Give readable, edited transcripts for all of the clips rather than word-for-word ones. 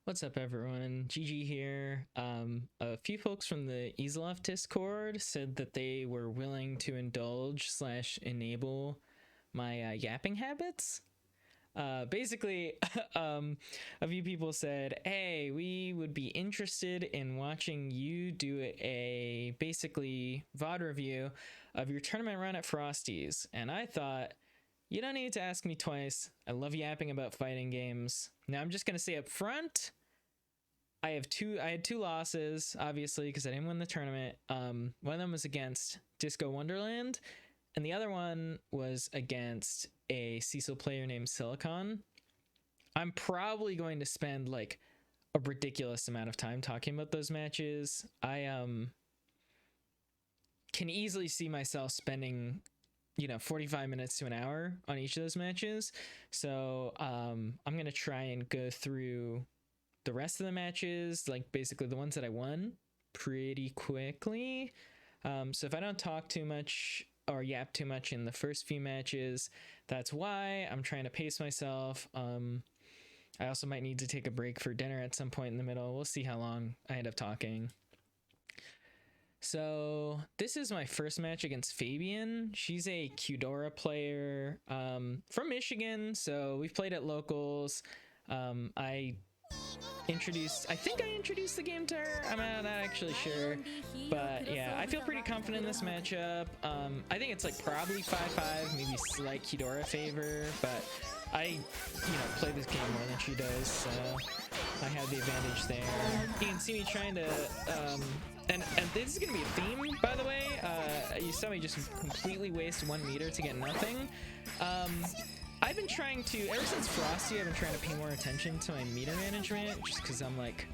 What's up, everyone? GG here. A few folks from the Easeloff Discord said that they were willing to indulge / enable my yapping habits. Basically, a few people said, hey, we would be interested in watching you do a basically VOD review of your tournament run at Frosty's. And I thought, you don't need to ask me twice. I love yapping about fighting games. Now, I'm just going to say up front, I had two losses, obviously, because I didn't win the tournament. One of them was against Disco Wonderland, and the other one was against a Cecil player named Silicon. I'm probably going to spend like a ridiculous amount of time talking about those matches. I can easily see myself spending 45 minutes to an hour on each of those matches. So I'm going to try and go through the rest of the matches, like basically the ones that I won, pretty quickly. So if I don't talk too much or yap too much in the first few matches, that's why. I'm trying to pace myself. I also might need to take a break for dinner at some point in the middle. We'll see how long I end up talking. So this is my first match against Fabian. She's a Qdora player from Michigan, so we've played at locals. I think I introduced the game to her. I'm not actually sure, but yeah, I feel pretty confident in this matchup. I think it's like probably 5-5, maybe slight Qdora favor, but I play this game more than she does, so I have the advantage there. You can see me trying to and this is gonna be a theme, by the way. You saw me just completely waste 1 meter to get nothing. I've been trying to, ever since Frosty, I've been trying to pay more attention to my meter management, just because I'm like,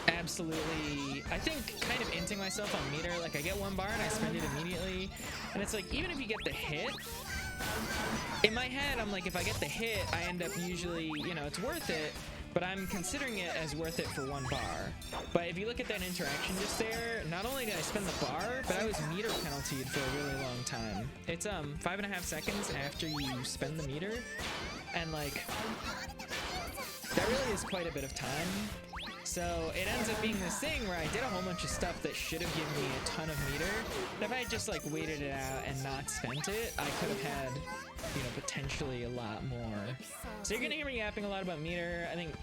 absolutely, I think kind of inting myself on meter. Like I get 1 bar and I spend it immediately, and it's like, even if you get the hit, in my head, I'm like, if I get the hit, I end up usually, it's worth it, but I'm considering it as worth it for 1 bar. But if you look at that interaction just there, not only did I spend the bar, but I was meter penaltied for a really long time. It's 5.5 seconds after you spend the meter, and like, that really is quite a bit of time. So it ends up being this thing where I did a whole bunch of stuff that should have given me a ton of meter. And if I had just like waited it out and not spent it, I could have had, potentially a lot more. So you're gonna hear me yapping a lot about meter. I think,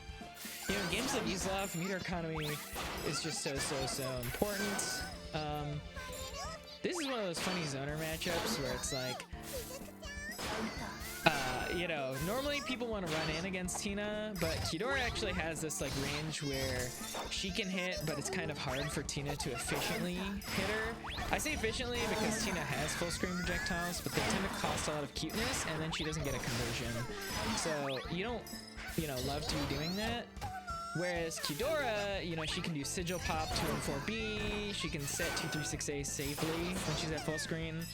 games like Easeloff, meter economy is just so important. This is one of those funny zoner matchups where it's like, normally people want to run in against Tina, but Qdora actually has this like range where she can hit, but it's kind of hard for Tina to efficiently hit her. I say efficiently because Tina has full screen projectiles, but they tend to cost a lot of cuteness, and then she doesn't get a conversion. So you don't, love to be doing that. Whereas Qdora, she can do Sigil Pop 2 and 4B, she can set 2-3-6A safely when she's at full screen.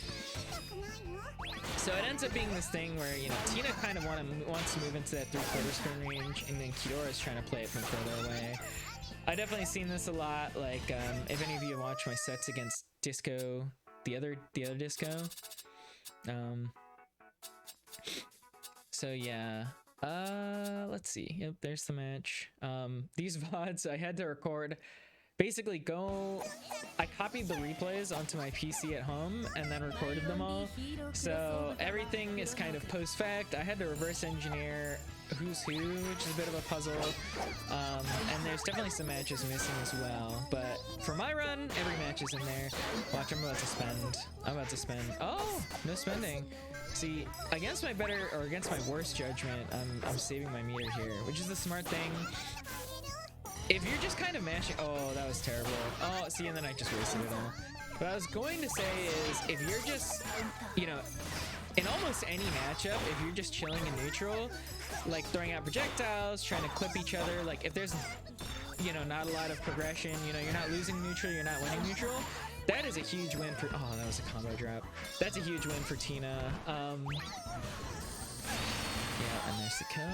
So it ends up being this thing where, Tina kind of wants to move into that 3/4 screen range, and then Qdora is trying to play it from further away. I definitely seen this a lot, like, if any of you have watched my sets against Disco, the other Disco. So yeah, let's see. Yep, there's the match. These VODs I had to record. Basically, I copied the replays onto my PC at home and then recorded them all. So everything is kind of post-fact. I had to reverse engineer who's who, which is a bit of a puzzle. And there's definitely some matches missing as well. But for my run, every match is in there. Watch, I'm about to spend. Oh, no spending. See, against my worst judgment, I'm saving my meter here, which is the smart thing. If you're just kind of mashing, oh, that was terrible. Oh, see, and then I just wasted it all. What I was going to say is, if you're just, in almost any matchup, if you're just chilling in neutral, like throwing out projectiles, trying to clip each other, like if there's, not a lot of progression, you're not losing neutral, you're not winning neutral, that is a huge win for, oh, that was a combo drop. That's a huge win for Tina. Yeah, and there's the kill.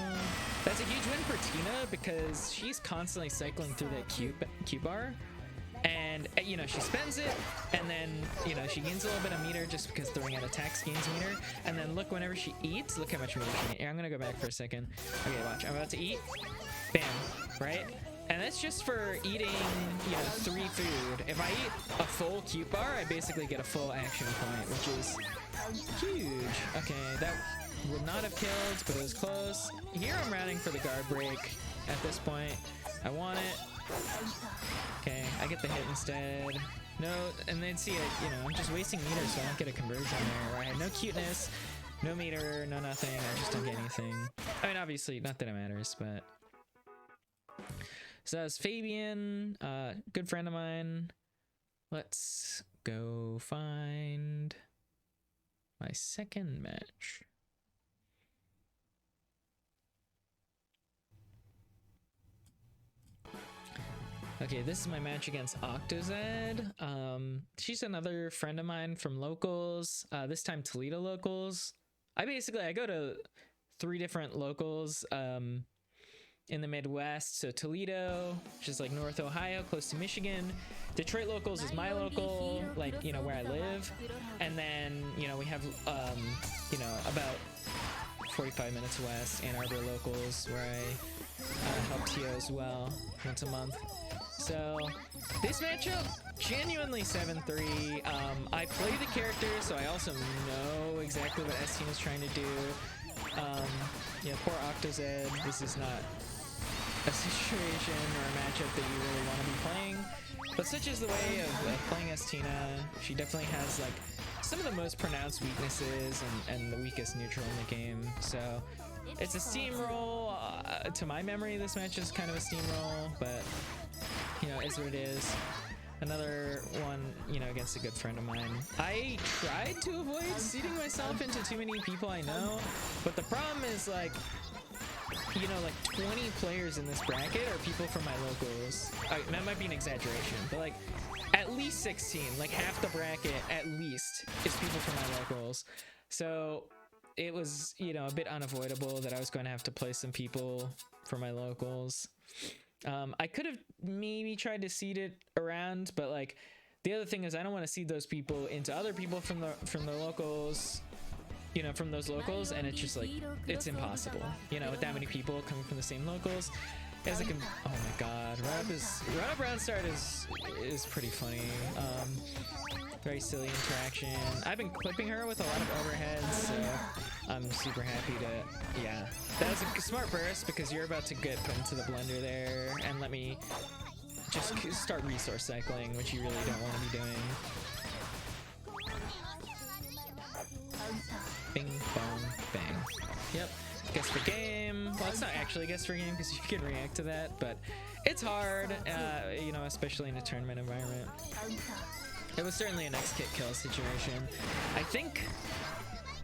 That's a huge win for Tina because she's constantly cycling through that Q bar. And you know, she spends it, and then you know, she gains a little bit of meter just because throwing out attacks gains meter. And then look, whenever she eats, look how much meter she gains. Here, I'm gonna go back for a second. Okay, watch. I'm about to eat. Bam. Right? And that's just for eating, you know, 3 food. If I eat a full cute bar, I basically get a full action point, which is huge. Okay, that would not have killed, but it was close. Here I'm rounding for the guard break at this point. I want it. Okay, I get the hit instead. No, and then see it, you know, I'm just wasting meter so I don't get a conversion there. Where I had no cuteness, no meter, no nothing. I just don't get anything. I mean, obviously, not that it matters, but... So that was Fabian, good friend of mine. Let's go find my second match. Okay, this is my match against Octo Zed. She's another friend of mine from locals, this time Toledo locals. I go to 3 different locals in the Midwest. So Toledo, which is like North Ohio, close to Michigan. Detroit locals is my local, like, you know, where I live. And then, you know, we have, you know, about 45 minutes west, Ann Arbor locals, where I help TO as well once a month. So this matchup, genuinely 7-3. I play the character, so I also know exactly what S-Team is trying to do. Yeah, poor Octo Zed. This is not a situation or a matchup that you really want to be playing, but such is the way of playing Estina. She definitely has like some of the most pronounced weaknesses and the weakest neutral in the game. So it's a steamroll. To my memory, this match is kind of a steamroll, but you know, is what it is. Another one, you know, against a good friend of mine. I tried to avoid seeding myself into too many people I know, but the problem is, like, you know, like 20 players in this bracket are people from my locals. That might be an exaggeration, but like at least 16, like half the bracket at least is people from my locals. So it was, you know, a bit unavoidable that I was going to have to play some people from my locals. I could have maybe tried to seed it around, but like the other thing is I don't want to seed those people into other people from the locals, you know, from those locals, and it's just like, it's impossible, you know, with that many people coming from the same locals. As I can, oh my god, run up round start is pretty funny. Very silly interaction. I've been clipping her with a lot of overheads, so I'm super happy to, yeah. That was a smart burst because you're about to get put into the blender there, and let me just start resource cycling, which you really don't want to be doing. Bing, bong, bang. Yep. Guess for game. Well, it's not actually a guess for game because you can react to that, but it's hard, you know, especially in a tournament environment. It was certainly an X-Kit kill situation. I think,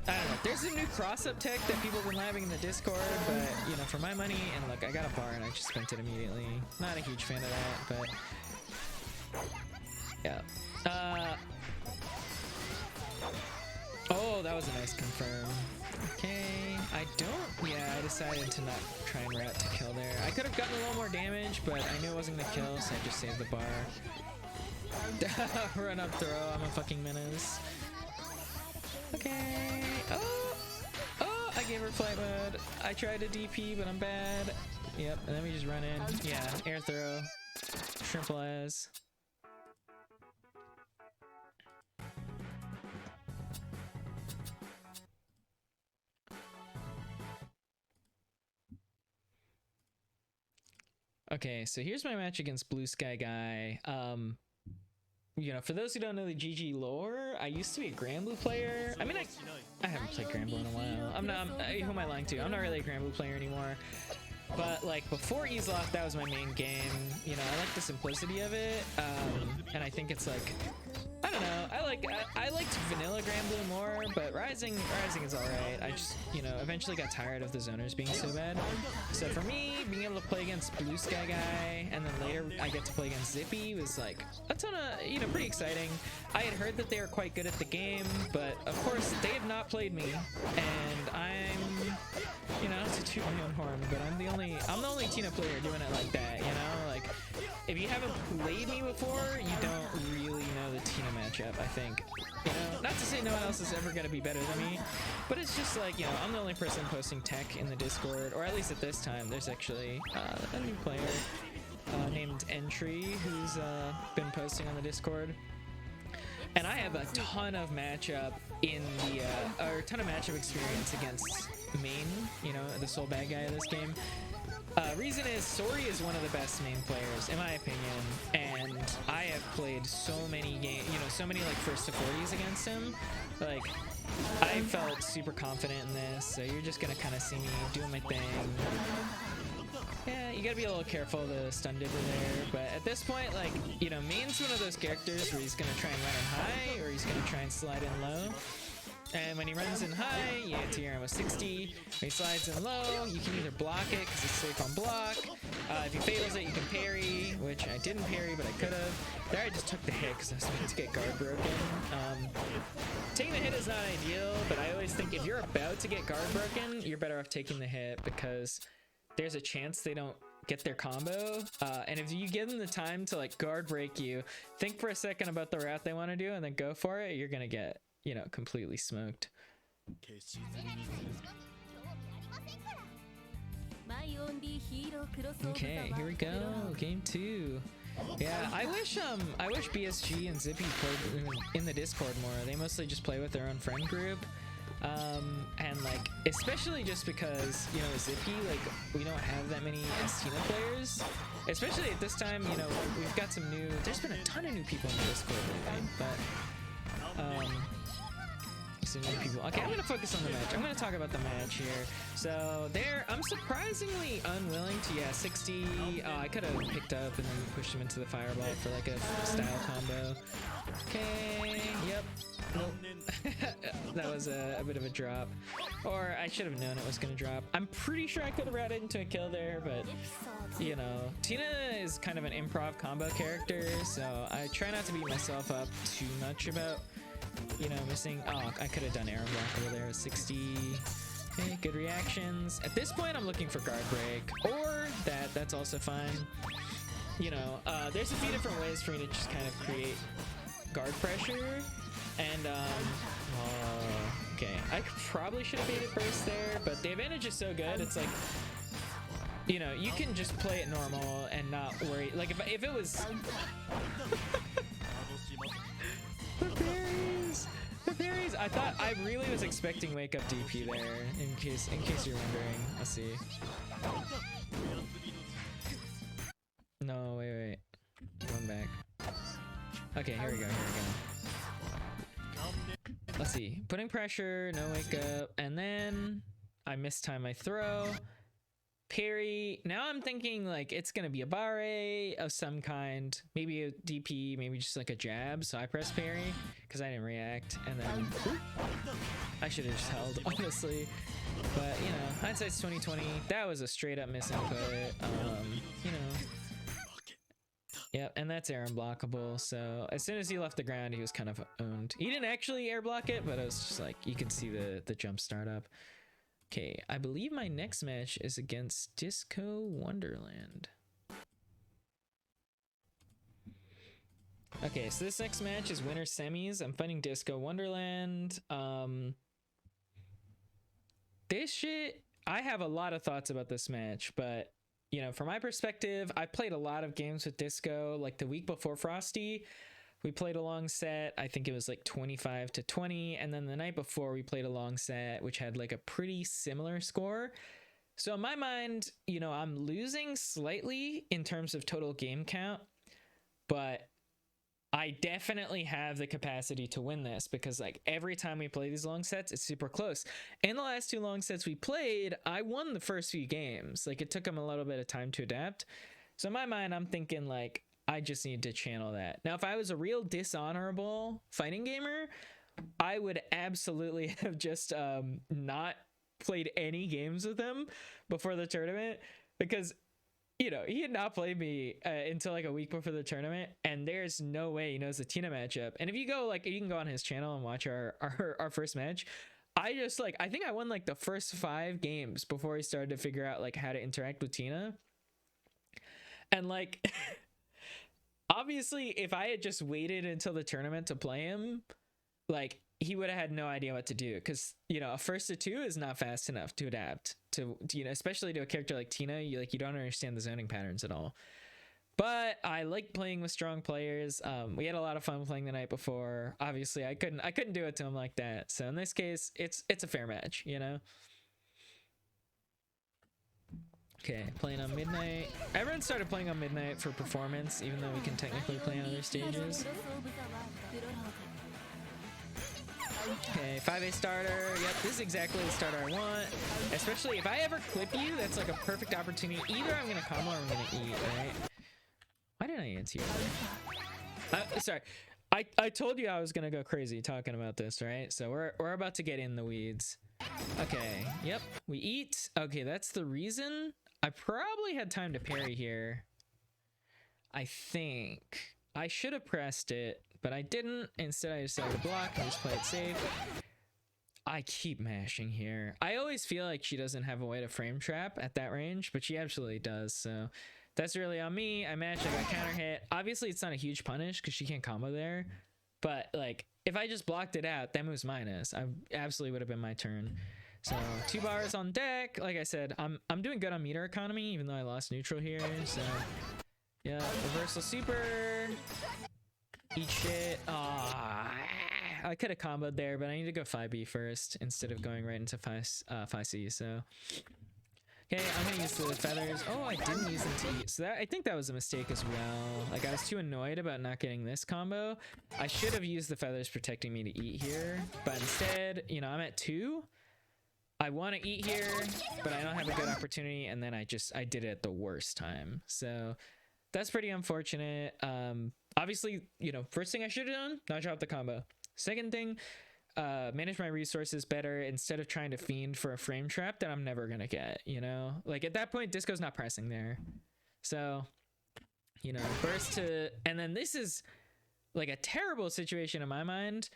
I don't know, there's a new cross-up tech that people have been labbing in the Discord, but, you know, for my money, and look, I got a bar and I just spent it immediately. Not a huge fan of that, but, yeah. Oh, that was a nice confirm. Okay, I decided to not try and route to kill there. I could have gotten a little more damage, but I knew it wasn't gonna kill, so I just saved the bar. Run up throw, I'm a fucking menace. Okay, oh, I gave her flight mode. I tried to DP, but I'm bad. Yep, and then we just run in. Yeah, air throw, shrimple as. Okay, so here's my match against BlueSkyGuy. You know, for those who don't know the GG lore, I used to be a Granblue player. I mean, I haven't played Granblue in a while. Who am I lying to? I'm not really a Granblue player anymore. But like before Easeloft, that was my main game. You know, I like the simplicity of it, and I think it's like, I don't know. I liked vanilla Granblue more, but Rising is all right. I just, you know, eventually got tired of the zoners being so bad. So for me, being able to play against BlueSkyGuy and then later I get to play against Zippy was like a ton of, you know, pretty exciting. I had heard that they were quite good at the game, but of course they have not played me, and I'm you know, to toot my own horn, but I'm the only Tina player doing it like that, you know? Like, if you haven't played me before, you don't really know the Tina matchup, I think. You know, not to say no one else is ever gonna be better than me, but it's just like, you know, I'm the only person posting tech in the Discord, or at least at this time. There's actually a new player named Entry who's been posting on the Discord. And I have a ton of matchup in the, or a ton of matchup experience against main, you know, the sole bad guy of this game. Reason is, Sori is one of the best main players, in my opinion, and I have played so many games, you know, so many like first to 40s against him. Like, I felt super confident in this, so you're just gonna kind of see me doing my thing. Yeah, you gotta be a little careful of the stun dibber there, but at this point, like, you know, main's one of those characters where he's gonna try and run in high, or he's gonna try and slide in low. And when he runs in high, you get to your almost 60. When he slides in low, you can either block it because it's safe on block. If he fails it, you can parry, which I didn't parry, but I could have. There I just took the hit because I was about to get guard broken. Taking the hit is not ideal, but I always think if you're about to get guard broken, you're better off taking the hit because there's a chance they don't get their combo. And if you give them the time to like guard break you, think for a second about the route they want to do and then go for it, you're going to get, you know, completely smoked. Okay, here we go. Game 2. Yeah, I wish BSG and Zippy played in the Discord more. They mostly just play with their own friend group. And like, especially just because, you know, Zippy, like, we don't have that many Tina players, especially at this time. You know, we've got some new, there's been a ton of new people in the Discord lately, but some new people. Okay, I'm gonna focus on the match. I'm gonna talk about the match here. So there, I'm surprisingly unwilling to, 60. I could have picked up and then pushed him into the fireball for like a style combo. Okay, yep. Nope. That was a bit of a drop. Or I should have known it was going to drop. I'm pretty sure I could have routed into a kill there, but, you know, Tina is kind of an improv combo character, so I try not to beat myself up too much about, you know, missing. Oh, I could have done arrow block over there with 60. Okay, good reactions. At this point, I'm looking for guard break, or that's also fine. You know, there's a few different ways for me to just kind of create guard pressure. And, okay, I probably should have baited burst there, but the advantage is so good, it's like, you know, you can just play it normal and not worry. Like, if it was... The parries! I really was expecting wake up DP there, in case you're wondering. Let's see. No, wait. Going back. Okay, here we go. Let's see. Putting pressure, no wake up, and then I mistime my throw. Parry. Now I'm thinking like it's gonna be a barre of some kind, maybe a DP, maybe just like a jab. So I press parry because I didn't react, and then I should have just held, honestly. But you know, hindsight's 2020. That was a straight up misinput. You know. Yep, and that's air unblockable, so as soon as he left the ground, he was kind of owned. He didn't actually air block it, but it was just like, you can see the jump start up. Okay, I believe my next match is against Disco Wonderland. Okay, so this next match is winner semis. I'm fighting Disco Wonderland. This shit, I have a lot of thoughts about this match, but you know, from my perspective, I played a lot of games with Disco. Like the week before Frosty, we played a long set. I think it was like 25-20. And then the night before, we played a long set, which had like a pretty similar score. So in my mind, you know, I'm losing slightly in terms of total game count, but I definitely have the capacity to win this because like every time we play these long sets, it's super close. In the last 2 long sets we played, I won the first few games. Like it took them a little bit of time to adapt. So in my mind, I'm thinking like, I just need to channel that. Now, if I was a real dishonorable fighting gamer, I would absolutely have just not played any games with him before the tournament because, you know, he had not played me until like a week before the tournament, and there's no way he knows the Tina matchup. And if you go, like, you can go on his channel and watch our first match. I just like, I think I won like the first 5 games before I started to figure out like how to interact with Tina. And like, obviously, if I had just waited until the tournament to play him, like he would have had no idea what to do, because you know, a first to 2 is not fast enough to adapt to, you know, especially to a character like Tina. You don't understand the zoning patterns at all. But I like playing with strong players. We had a lot of fun playing the night before. Obviously, I couldn't do it to him like that. So in this case, it's a fair match, you know. Okay, playing on midnight. Everyone started playing on midnight for performance, even though we can technically play on other stages. Okay, 5A starter. Yep, this is exactly the starter I want. Especially if I ever clip you, that's like a perfect opportunity. Either I'm gonna combo or I'm gonna eat, right? Why didn't I answer you? Sorry, I told you I was gonna go crazy talking about this, right? So we're about to get in the weeds. Okay, yep, we eat. Okay, that's the reason. I probably had time to parry here. I think I should have pressed it, but I didn't. Instead, I decided to block and just play it safe. I keep mashing here. I always feel like she doesn't have a way to frame trap at that range, but she absolutely does. So that's really on me. I mashed, I got counter hit. Obviously, it's not a huge punish because she can't combo there. But like, if I just blocked it out, that moves minus. I absolutely would have been my turn. So 2 bars on deck. Like I said, I'm doing good on meter economy, even though I lost neutral here. So yeah, reversal super. Eat shit. I could have comboed there, but I need to go 5B first instead of going right into 5C. So okay, I'm gonna use the feathers. Oh, I didn't use them to eat. So that, I think that was a mistake as well. Like, I was too annoyed about not getting this combo. I should have used the feathers protecting me to eat here, but instead, you know, I'm at 2. I want to eat here, but I don't have a good opportunity, and then I did it at the worst time. So that's pretty unfortunate. Obviously, you know, first thing I should have done, not drop the combo. Second thing, manage my resources better instead of trying to fiend for a frame trap that I'm never gonna get, you know? Like, at that point, Disco's not pressing there. So, you know, burst to... And then this is, like, a terrible situation in my mind,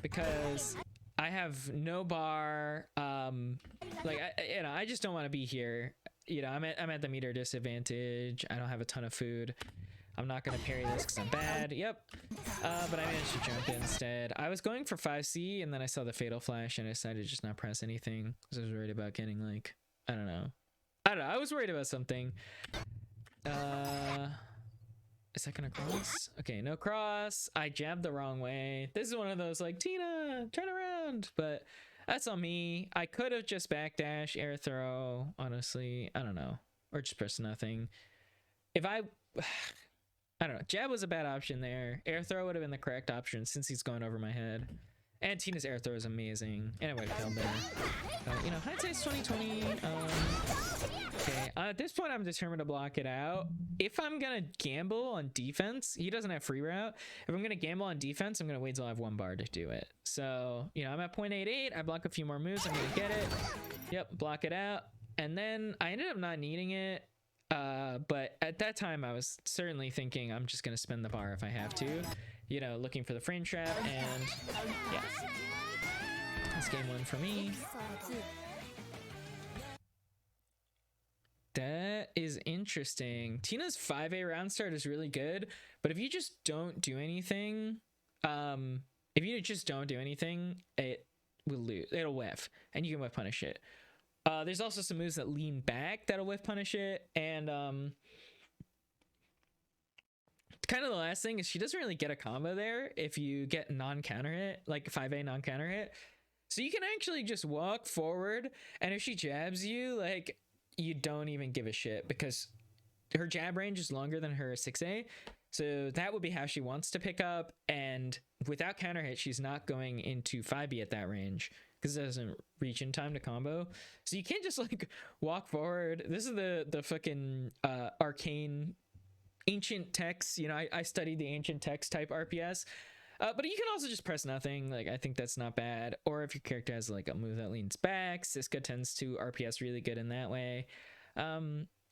because I have no bar. Like, you know, I just don't want to be here. You know, I'm at the meter disadvantage. I don't have a ton of food. I'm not going to parry this because I'm bad. Yep. But I managed to jump in instead. I was going for 5C, and then I saw the Fatal Flash, and I decided to just not press anything because I was worried about getting, like, I don't know. I was worried about something. Is that going to cross? Okay, no cross. I jabbed the wrong way. This is one of those, like, Tina, turn around. But that's on me. I could have just backdash, air throw, honestly. I don't know. Or just press nothing. If I don't know. Jab was a bad option there. Air throw would have been the correct option since he's going over my head. And Tina's air throw is amazing. And it would have killed there. You know, hindsight's 2020. Okay. At this point, I'm determined to block it out. If I'm going to gamble on defense, he doesn't have free route. If I'm going to gamble on defense, I'm going to wait till I have 1 bar to do it. So, you know, I'm at 0.88. I block a few more moves. I'm going to get it. Yep, block it out. And then I ended up not needing it. But at that time, I was certainly thinking I'm just going to spend the bar if I have to, you know, looking for the frame trap, and yeah, that's game 1 for me. That is interesting. Tina's 5A round start is really good, but if you just don't do anything, it will lose. It'll whiff, and you can whiff punish it. There's also some moves that lean back that'll whiff punish it, and kind of the last thing is she doesn't really get a combo there if you get non-counter hit, like 5A non-counter hit. So you can actually just walk forward, and if she jabs you, like, you don't even give a shit because her jab range is longer than her 6A. So that would be how she wants to pick up, and without counter hit, she's not going into 5B at that range because it doesn't reach in time to combo. So you can't just like walk forward. This is the fucking arcane ancient text. You know, I studied the ancient text type RPS. But you can also just press nothing. Like, I think that's not bad. Or if your character has like a move that leans back, Siska tends to RPS really good in that way.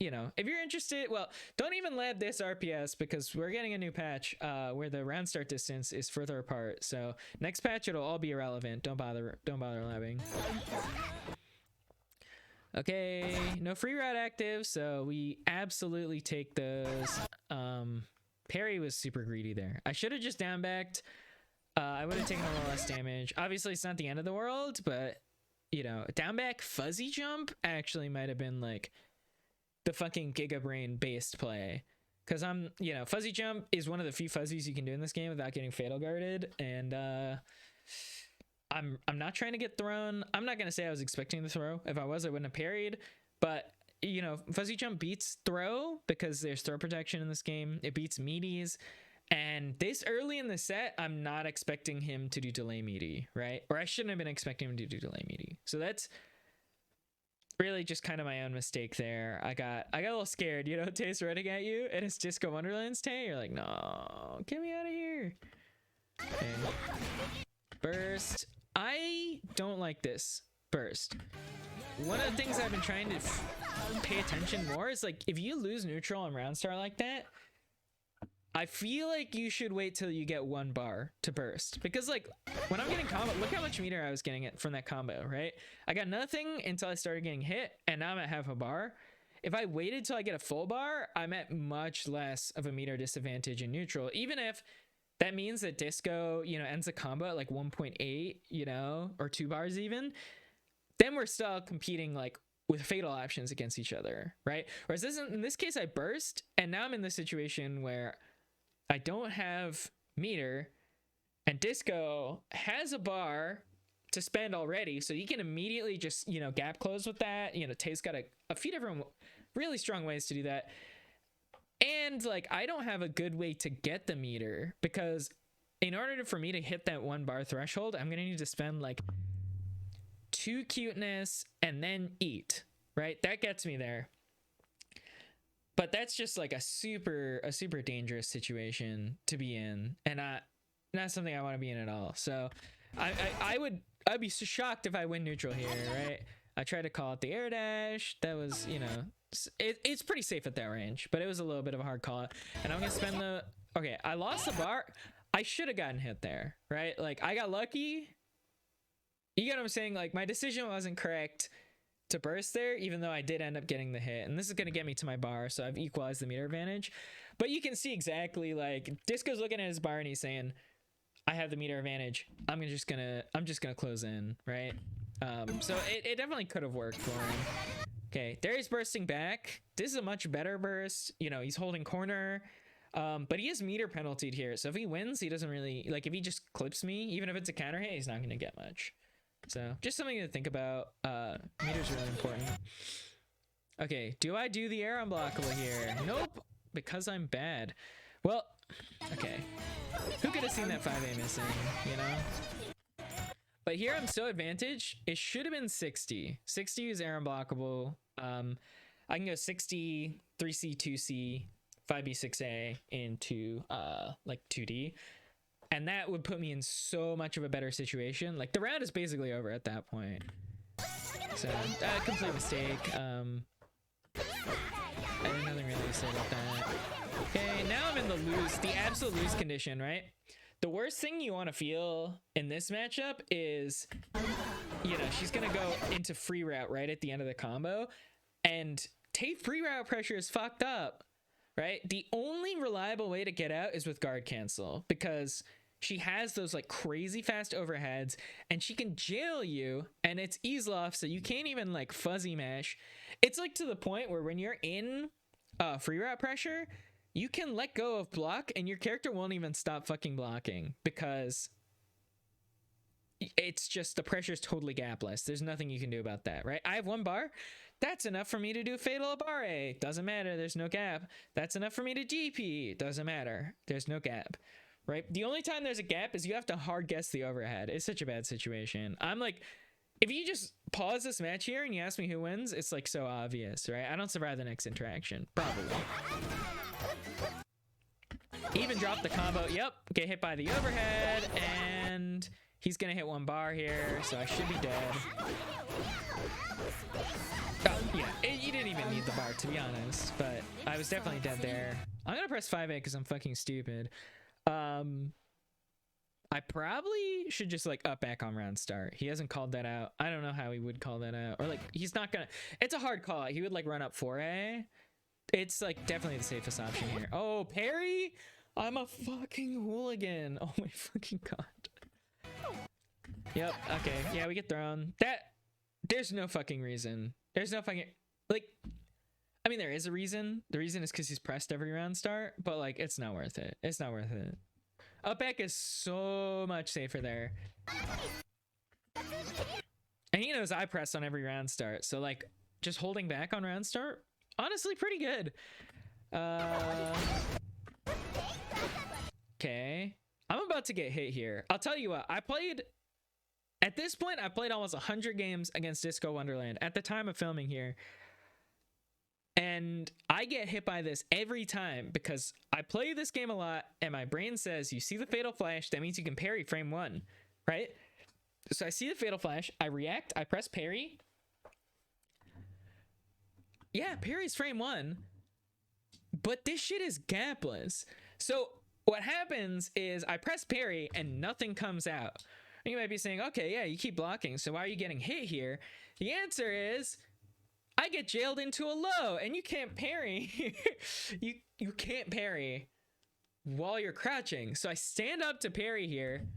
you know, if you're interested, well, don't even lab this RPS because we're getting a new patch where the round start distance is further apart. So next patch it'll all be irrelevant. Don't bother labbing. Okay, no free route active, so we absolutely take those. Parry was super greedy there. I should have just down backed. I would have taken a little less damage. Obviously, it's not the end of the world, but you know, down back fuzzy jump actually might have been like the fucking Giga Brain based play. Because you know, fuzzy jump is one of the few fuzzies you can do in this game without getting fatal guarded, and I'm not trying to get thrown. I'm not gonna say I was expecting the throw. If I was, I wouldn't have parried. But you know, fuzzy jump beats throw because there's throw protection in this game. It beats meaties. And this early in the set, I'm not expecting him to do delay meaty, right? Or I shouldn't have been expecting him to do delay meaty. So that's really just kind of my own mistake there. I got a little scared, you know, Tay's running at you and it's Disco Wonderland's Tay. You're like, no, get me out of here. Okay. Burst. I don't like this burst. One of the things I've been trying to pay attention more is like, if you lose neutral on round star like that, I feel like you should wait till you get 1 bar to burst, because like when I'm getting combo, look how much meter I was getting it from that combo, right? I got nothing until I started getting hit, and now I'm at half a bar. If I waited till I get a full bar, I'm at much less of a meter disadvantage in neutral, even if that means that Disco, you know, ends the combo at like 1.8, you know, or 2 bars even. Then we're still competing like with fatal options against each other, right? Whereas in this case, I burst, and now I'm in this situation where I don't have meter, and Disco has a bar to spend already, so you can immediately just, you know, gap close with that. You know, Tay's got a few different really strong ways to do that. And like, I don't have a good way to get the meter, because in order for me to hit that 1 bar threshold, I'm gonna need to spend like 2 cuteness and then eat, right? That gets me there. But that's just like a super dangerous situation to be in, and not something I want to be in at all. So I'd be so shocked if I win neutral here, right? I tried to call out the air dash. That was, you know, it's pretty safe at that range, but it was a little bit of a hard call out. And I'm gonna spend the, okay, I lost the bar. I should have gotten hit there, right? Like, I got lucky. You get what I'm saying? Like, my decision wasn't correct to burst there, even though I did end up getting the hit, and this is going to get me to my bar, so I've equalized the meter advantage. But you can see exactly, like, Disco's looking at his bar and he's saying, I have the meter advantage, I'm just gonna close in, right? So it definitely could have worked for him. Okay, there he's bursting back. This is a much better burst. You know, he's holding corner, but he is meter penaltied here, so if he wins, he doesn't really, like, if he just clips me, even if it's a counter hit, he's not gonna get much. So just something to think about. Meter's really important. Okay, do I do the air unblockable here? Nope, because I'm bad. Well, okay. Who could have seen that 5A missing, you know? But here I'm so advantaged. It should have been 60. 60 is air unblockable. I can go 60, 3C, 2C, 5B, 6A into like 2D. And that would put me in so much of a better situation. Like, the round is basically over at that point. So, complete mistake. I have nothing really to say about that. Okay, now I'm in the absolute lose condition, right? The worst thing you want to feel in this matchup is, you know, she's going to go into free route right at the end of the combo. And Tay free route pressure is fucked up, right? The only reliable way to get out is with guard cancel, because she has those like crazy fast overheads and she can jail you, and it's ease off, so you can't even like fuzzy mash. It's like to the point where when you're in free route pressure, you can let go of block and your character won't even stop fucking blocking, because it's just, the pressure is totally gapless. There's nothing you can do about that, right? I have 1 bar. That's enough for me to do fatal bar A. Doesn't matter. There's no gap. That's enough for me to GP. Doesn't matter. There's no gap. Right? The only time there's a gap is you have to hard guess the overhead. It's such a bad situation. I'm like, if you just pause this match here and you ask me who wins, it's like so obvious, right? I don't survive the next interaction. Probably. Even drop the combo. Yep. Get hit by the overhead, and he's gonna hit 1 bar here, so I should be dead. Oh, yeah. You didn't even need the bar, to be honest, but I was definitely dead there. I'm gonna press 5A because I'm fucking stupid. I probably should just like up back on round start. He hasn't called that out. I don't know how he would call that out, or like he's not gonna. It's a hard call. He would like run up 4A. It's like definitely the safest option here. Oh, parry! I'm a fucking hooligan. Oh my fucking god. Yep. Okay. Yeah, we get thrown. There's no fucking reason. There's no fucking like. I mean, there is a reason. The reason is because he's pressed every round start, but like it's not worth it. It's not worth it. Up back is so much safer there. And he knows I press on every round start. So like just holding back on round start, honestly pretty good. Okay. I'm about to get hit here. I'll tell you what, at this point, I played almost 100 games against Disco Wonderland at the time of filming here. And I get hit by this every time because I play this game a lot and my brain says, you see the fatal flash, that means you can parry frame 1, right? So I see the fatal flash, I react, I press parry. Yeah, parry's frame 1, but this shit is gapless. So what happens is I press parry and nothing comes out. And you might be saying, okay, yeah, you keep blocking, so why are you getting hit here? The answer is, I get jailed into a low, and you can't parry. you can't parry while you're crouching. So I stand up to parry here.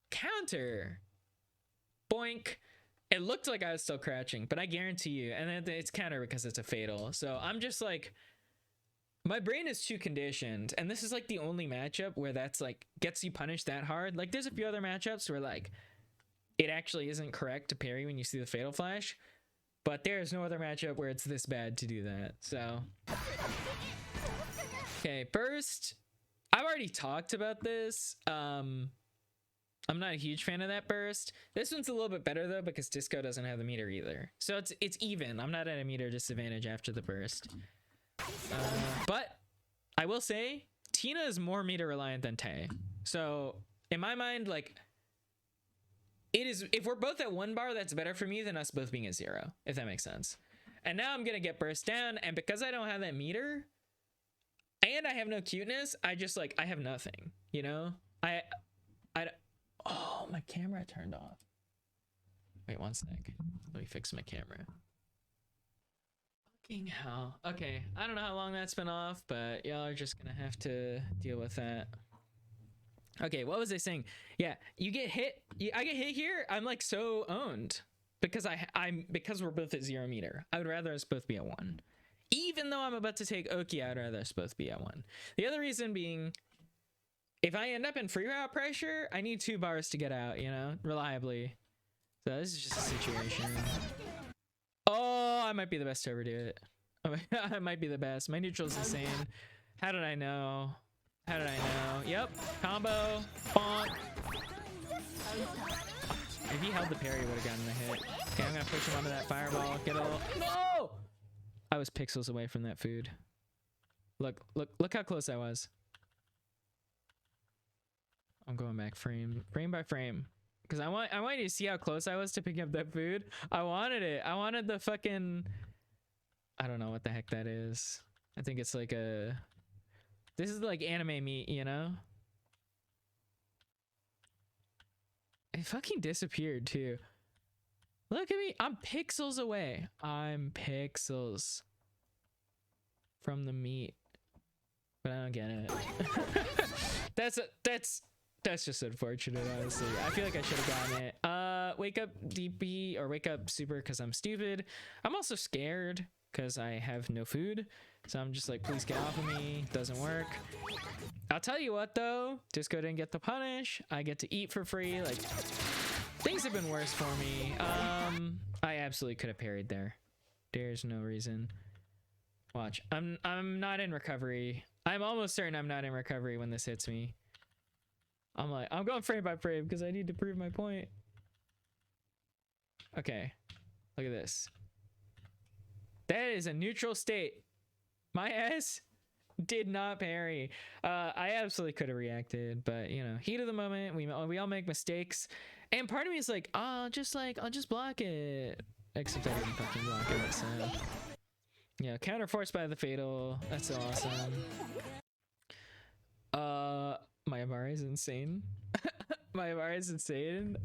Counter. Boink. It looked like I was still crouching, but I guarantee you, and then it's counter because it's a fatal. So I'm just like, my brain is too conditioned, and this is like the only matchup where that's like gets you punished that hard. Like there's a few other matchups where like it actually isn't correct to parry when you see the fatal flash. But there's no other matchup where it's this bad to do that. So, okay, burst. I've already talked about this. I'm not a huge fan of that burst. This one's a little bit better though because Disco doesn't have the meter either. So it's even. I'm not at a meter disadvantage after the burst. But I will say Tina is more meter reliant than Tay. So in my mind, like, it is, if we're both at 1 bar, that's better for me than us both being at 0, if that makes sense. And now I'm gonna get burst down, and because I don't have that meter and I have no cuteness, I just like, I have nothing, you know? Oh, my camera turned off. Wait 1 sec. Let me fix my camera. Fucking hell. Okay, I don't know how long that's been off, but y'all are just gonna have to deal with that. Okay, what was I saying? Yeah, you get hit. I get hit here. I'm like so owned because because we're both at 0 meter. I would rather us both be at 1. Even though I'm about to take Oki, I'd rather us both be at 1. The other reason being, if I end up in free route pressure, I need 2 bars to get out, you know, reliably. So this is just a situation. Oh, I might be the best to ever do it. I might be the best. My neutral's insane. How did I know? How did I know? Yep. Combo. Bonk. If he held the parry, would have gotten the hit. Okay, I'm gonna push him onto that fireball. Get a little. No! I was pixels away from that food. Look how close I was. I'm going back frame by frame. Because I want you to see how close I was to pick up that food. I wanted it. I wanted the fucking, I don't know what the heck that is. I think it's like a, this is like anime meat, you know? It fucking disappeared too. Look at me. I'm pixels away. I'm pixels from the meat. But I don't get it. That's just unfortunate, honestly. I feel like I should have gotten it. Wake up DP or wake up super because I'm stupid. I'm also scared because I have no food. So I'm just like, please get off of me. Doesn't work. I'll tell you what though, Disco didn't get the punish. I get to eat for free. Like, things have been worse for me. I absolutely could have parried there. There's no reason. Watch. I'm not in recovery. I'm almost certain I'm not in recovery when this hits me. I'm going frame by frame because I need to prove my point. Okay. Look at this. That is a neutral state. My ass did not parry. I absolutely could have reacted, but you know, heat of the moment. We all make mistakes, and part of me is like, I'll just block it. except I didn't fucking block it, so. Yeah, counter forced by the fatal. That's so awesome. My Amari is insane. My Amari is insane.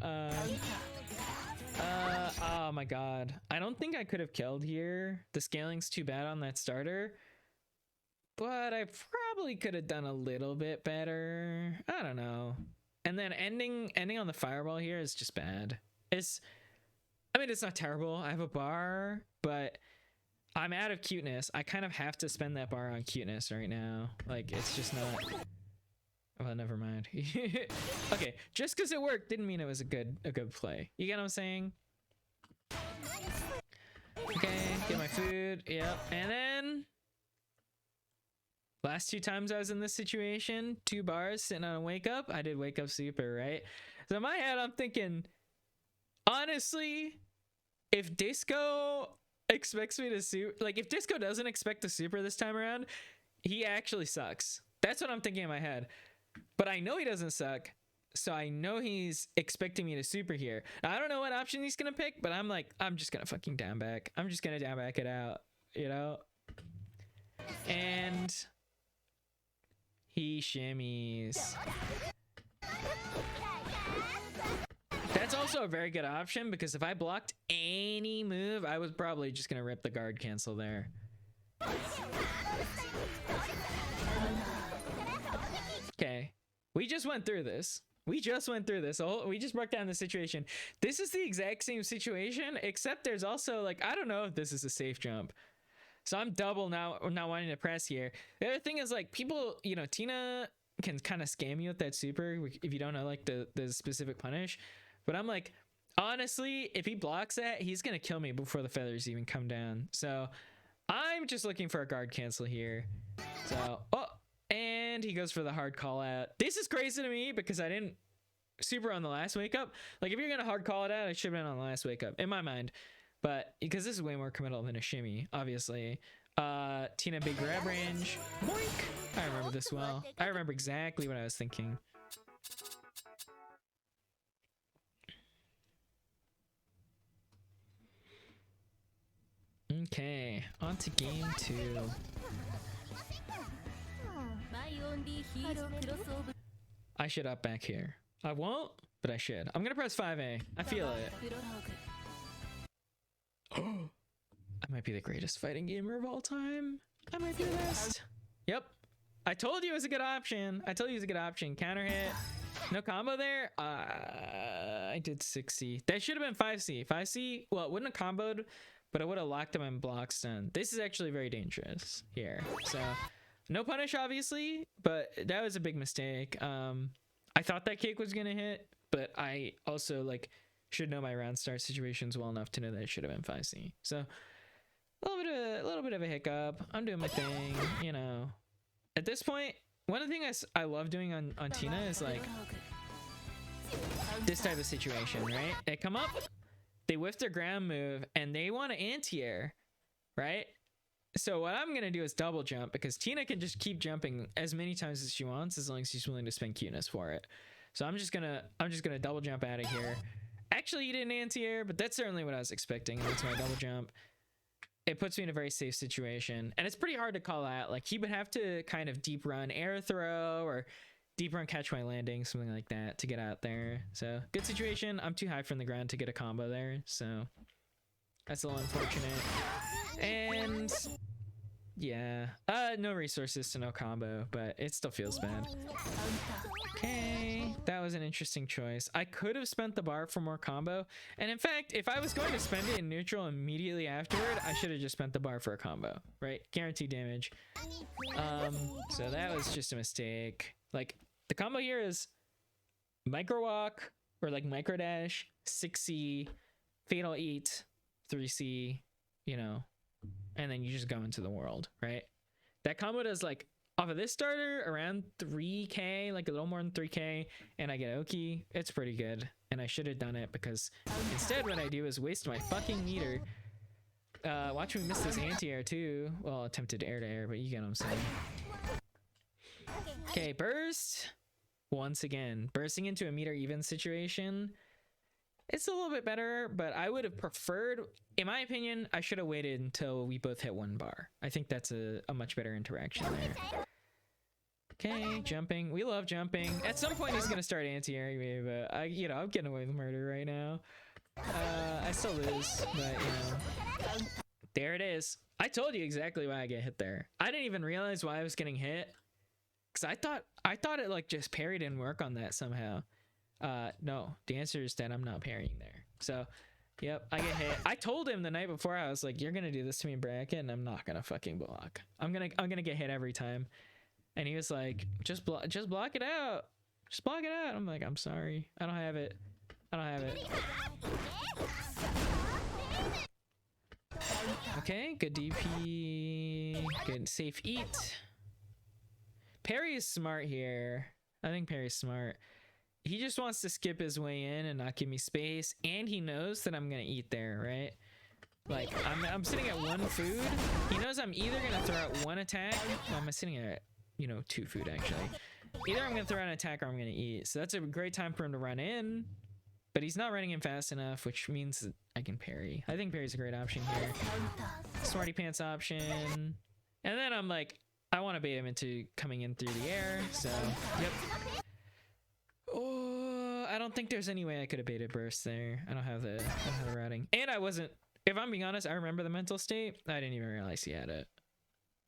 Oh my god. I don't think I could have killed here. The scaling's too bad on that starter. But I probably could have done a little bit better. I don't know. And then ending on the fireball here is just bad. I mean, it's not terrible. I have a bar, but I'm out of cuteness. I kind of have to spend that bar on cuteness right now. Like, it's just not... Well, never mind. Okay, just because it worked didn't mean it was a good play. You get what I'm saying? Okay, get my food. Yep. And then... Last 2 times I was in this situation, 2 bars sitting on a wake up. I did wake up super, right? So in my head, I'm thinking, honestly, if Disco expects me to super, like if Disco doesn't expect the super this time around, he actually sucks. That's what I'm thinking in my head. But I know he doesn't suck, so I know he's expecting me to super here. Now, I don't know what option he's gonna pick, but I'm like, I'm just gonna fucking down back. I'm just gonna down back it out, you know? And he shimmies. That's also a very good option because if I blocked any move, I was probably just gonna rip the guard cancel there. Okay, we just went through this. We just broke down the situation. This is the exact same situation, except there's also like, I don't know if this is a safe jump. So I'm double now, not wanting to press here. The other thing is like people, you know, Tina can kind of scam you with that super if you don't know like the specific punish. But I'm like, honestly, if he blocks that, he's going to kill me before the feathers even come down. So I'm just looking for a guard cancel here. So, oh, and he goes for the hard call out. This is crazy to me because I didn't super on the last wake up. Like if you're going to hard call it out, I should have been on the last wake up in my mind. But because this is way more committal than a shimmy, obviously. Tina big grab range. Boink! I remember this well. I remember exactly what I was thinking. Okay, on to game 2. I should up back here. I won't, but I should. I'm gonna press 5A. I feel it. I might be the greatest fighting gamer of all time. I might be the best. Yep. I told you it was a good option. Counter hit. No combo there. I did 6C. That should have been 5C. 5C, well, it wouldn't have comboed, but it would have locked him in block stun. This is actually very dangerous here. So no punish, obviously, but that was a big mistake. I thought that kick was going to hit, but I also like should know my round start situations well enough to know that it should have been 5C. So a little bit of a hiccup. I'm doing my thing, you know. At this point, one of the things I love doing on Tina is like this type of situation, right? They come up, they whiff their ground move, and they want to anti-air, right? So what I'm gonna do is double jump because Tina can just keep jumping as many times as she wants as long as she's willing to spend cuteness for it. So I'm just gonna double jump out of here. Actually, he didn't anti-air, but that's certainly what I was expecting. That's my double jump. It puts me in a very safe situation, and it's pretty hard to call out. Like he would have to kind of deep run air throw or deep run catch my landing, something like that to get out there. So good situation. I'm too high from the ground to get a combo there, so that's a little unfortunate. And yeah, no resources to no combo, but it still feels bad. Okay, that was an interesting choice. I could have spent the bar for more combo, and in fact, if I was going to spend it in neutral immediately afterward, I should have just spent the bar for a combo, right? Guaranteed damage. So that was just a mistake. Like the combo here is micro walk or like micro dash, 6C, fatal eat, 3C, you know, and then you just go into the world, right? That combo does like off of this starter around 3k, like a little more than 3k, and I get Oki. It's pretty good, and I should have done it because instead what I do is waste my fucking meter. Watch me miss this anti-air too. Well, attempted air to air, but you get what I'm saying. Okay, burst. Once again, bursting into a meter even situation It's a little bit better, but I would have preferred, in my opinion, I should have waited until we both hit 1 bar. I think that's a much better interaction there. Okay, jumping. We love jumping. At some point, he's gonna start anti-airing me, but I'm getting away with murder right now. I still lose, but there it is. I told you exactly why I get hit there. I didn't even realize why I was getting hit, because I thought it like just parry didn't work on that somehow. No, the answer is that I'm not parrying there. So, yep, I get hit. I told him the night before, I was like, "You're gonna do this to me in bracket, and I'm not gonna fucking block. I'm gonna get hit every time." And he was like, just block it out. Just block it out. I'm like, I'm sorry. I don't have it. I don't have it. Okay, good DP. Good safe eat. Parry is smart here. I think Parry's smart. He just wants to skip his way in and not give me space. And he knows that I'm going to eat there, right? Like, I'm sitting at 1 food. He knows I'm either going to throw out 1 attack. Well, I'm sitting at... 2 food actually. Either I'm gonna throw an attack or I'm gonna eat. So that's a great time for him to run in, but he's not running in fast enough, which means that I can parry. I think parry's a great option here. Smarty pants option, and then I'm like, I want to bait him into coming in through the air. So yep. Oh, I don't think there's any way I could have baited burst there. I don't have the routing, and I wasn't. If I'm being honest, I remember the mental state. I didn't even realize he had it.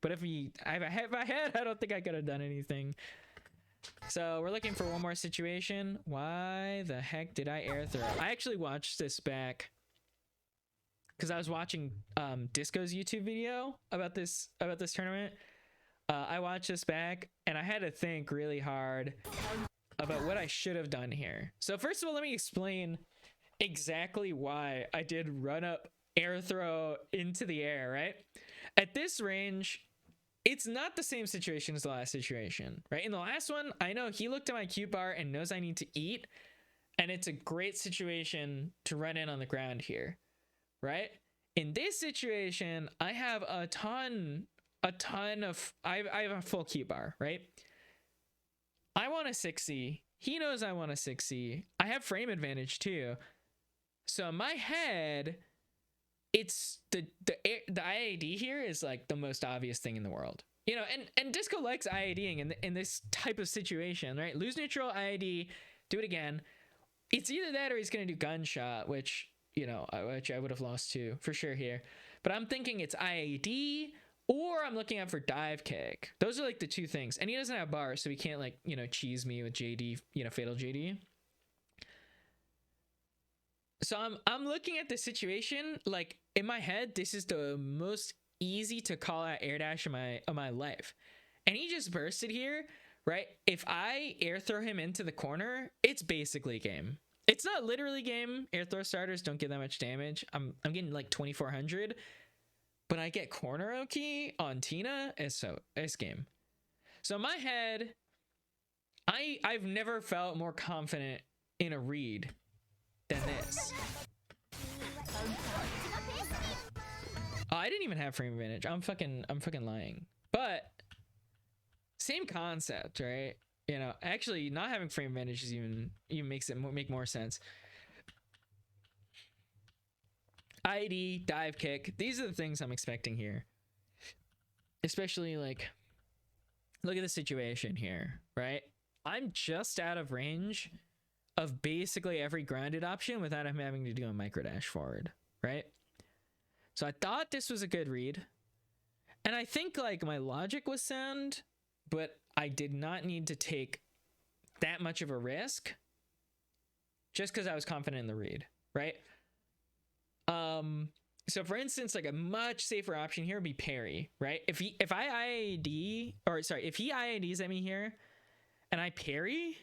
But if I had, I don't think I could have done anything. So we're looking for one more situation. Why the heck did I air throw? I actually watched this back because I was watching Disco's YouTube video about this tournament. I watched this back and I had to think really hard about what I should have done here. So first of all, let me explain exactly why I did run up air throw into the air, right? At this range, it's not the same situation as the last situation, right? In the last one, I know he looked at my Q bar and knows I need to eat, and it's a great situation to run in on the ground here, right? In this situation, I have a ton of, I have a full Q bar, right? I want a 6C. He knows I want a 6C. I have frame advantage too. So in my head, it's the IAD here is like the most obvious thing in the world, and Disco likes IADing in this type of situation, right? Lose neutral, IAD, do it again. It's either that or he's gonna do gunshot, which I would have lost to for sure here. But I'm thinking it's IAD or I'm looking out for dive kick. Those are like the 2 things, and he doesn't have bars, so he can't like cheese me with JD, fatal JD. So I'm looking at the situation like in my head, this is the most easy to call out air dash of my life, and he just bursted here, right? If I air throw him into the corner, it's basically game. It's not literally game. Air throw starters don't get that much damage. I'm getting like 2400, but I get corner Oki on Tina, it's game. So in my head, I've never felt more confident in a read than this. Oh, I didn't even have frame advantage. I'm fucking lying. But same concept, right? Actually not having frame advantage is even makes it make more sense. IAD, dive kick. These are the things I'm expecting here. Especially like, look at the situation here, right? I'm just out of range of basically every grounded option without him having to do a micro dash forward, right? So I thought this was a good read, and I think like my logic was sound, but I did not need to take that much of a risk just because I was confident in the read, right? So for instance, like a much safer option here would be parry, right? If he IADs at me here and I parry,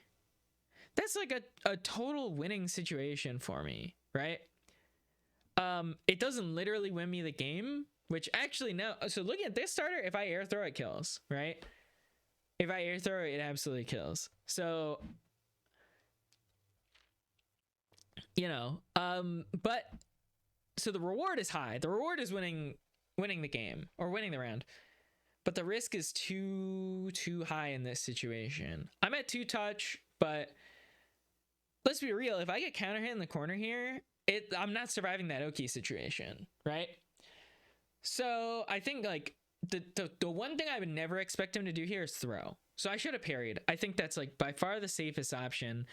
that's like a total winning situation for me, right? It doesn't literally win me the game, which actually no. So looking at this starter, if I air throw, it kills, right? If I air throw, it absolutely kills. So, but so the reward is high. The reward is winning the game or winning the round. But the risk is too high in this situation. I'm at 2 touch, but let's be real. If I get counter hit in the corner here, I'm not surviving that Oki situation, right? So I think like the one thing I would never expect him to do here is throw. So I should have parried. I think that's like by far the safest option.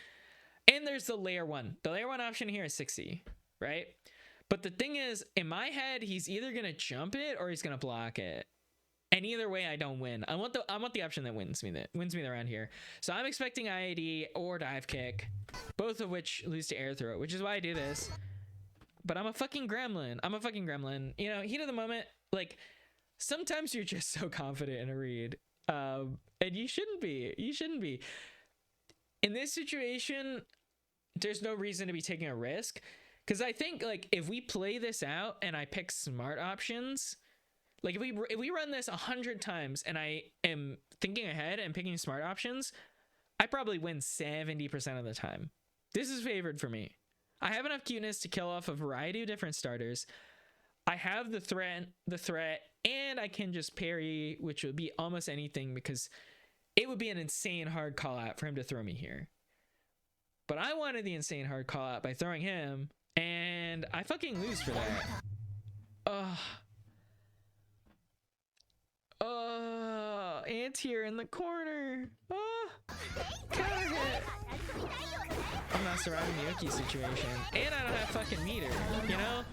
And there's the layer 1. The layer 1 option here is 60, right? But the thing is, in my head, he's either gonna jump it or he's gonna block it. And either way, I don't win. I want the option that wins me the round here. So I'm expecting IAD or dive kick, both of which lose to air throw, which is why I do this. But I'm a fucking gremlin. You know, heat of the moment, like sometimes you're just so confident in a read. And you shouldn't be. In this situation, there's no reason to be taking a risk. Because I think like if we play this out and I pick smart options, like if we run this 100 times and I am thinking ahead and picking smart options, I probably win 70% of the time. This is favored for me. I have enough cuteness to kill off a variety of different starters. I have the threat, and I can just parry, which would be almost anything because it would be an insane hard call out for him to throw me here. But I wanted the insane hard call out by throwing him, and I fucking lose for that. Anti-air in the corner. Counter hit. I'm not surviving the Oki situation, and I don't have fucking meter, you know?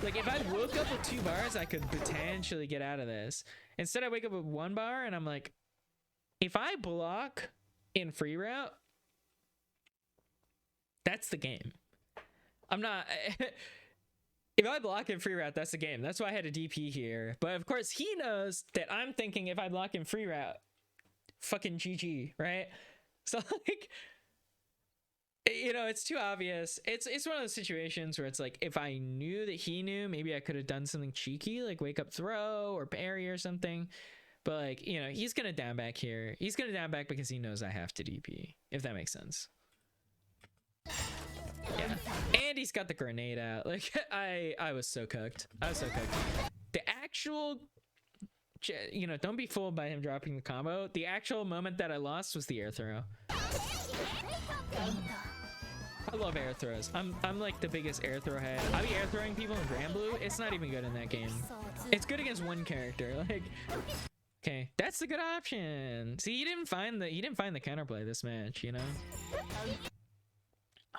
Like if I woke up with 2 bars, I could potentially get out of this. Instead, I wake up with 1 bar and I'm like, if I block in free route, that's the game. I'm not if I block in free route, that's the game. That's why I had a DP here. But of course he knows that I'm thinking if I block in free route, fucking GG, right? So like, you know, it's too obvious. It's one of those situations where it's like, if I knew that he knew, maybe I could have done something cheeky, like wake up throw or parry or something. But like, you know, he's gonna down back here. He's gonna down back because he knows I have to DP, if that makes sense. Yeah, and he's got the grenade out. Like I was so cooked. The actual, you know, don't be fooled by him dropping the combo. The actual moment that I lost was the air throw. I love air throws. I'm like the biggest air throw head. I be air throwing people in Grand Blue. It's not even good in that game. It's good against one character. Like, okay, that's the good option. See, he didn't find the counterplay this match, you know.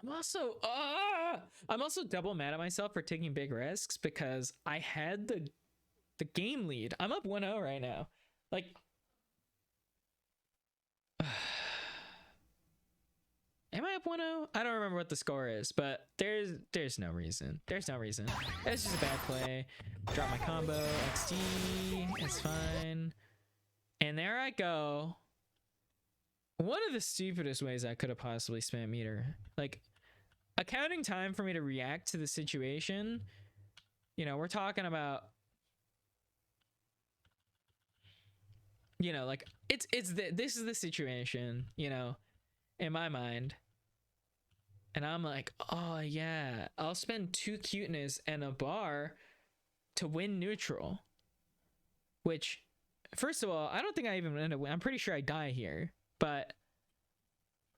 I'm also double mad at myself for taking big risks because I had the game lead. I'm up 1-0 right now. Like, am I up 1-0? I don't remember what the score is, but there's no reason. It's just a bad play. Drop my combo, XD, it's fine. And there I go. One of the stupidest ways I could have possibly spent meter. Like, accounting time for me to react to the situation, you know, we're talking about, you know, like this is the situation, you know, in my mind. And I'm like, oh yeah, I'll spend 2 cuteness and a bar to win neutral. Which, first of all, I don't think I even end up, I'm pretty sure I die here. But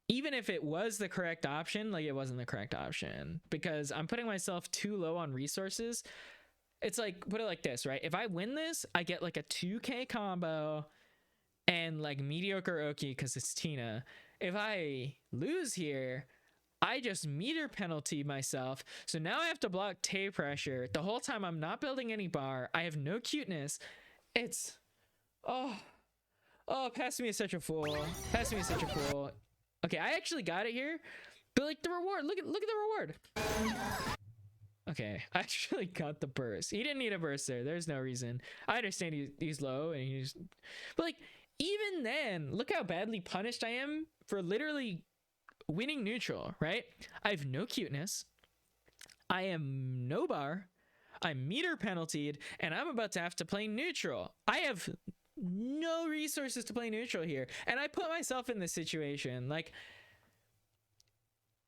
even if it was the correct option, like it wasn't the correct option because I'm putting myself too low on resources. It's like, put it like this, right? If I win this, I get like a 2k combo and like mediocre Oki because it's Tina. If I lose here, I just meter penalty myself. So now I have to block Tay pressure. The whole time I'm not building any bar. I have no cuteness. It's, oh, pass me as such a fool. Okay, I actually got it here, but like the reward, look at the reward. Okay, I actually got the burst. He didn't need a burst there. There's no reason. I understand he's low and he's, but like even then, look how badly punished I am for literally winning neutral, right? I have no cuteness. I am no bar. I'm meter penaltied, and I'm about to have to play neutral. I have no resources to play neutral here, and I put myself in this situation. Like,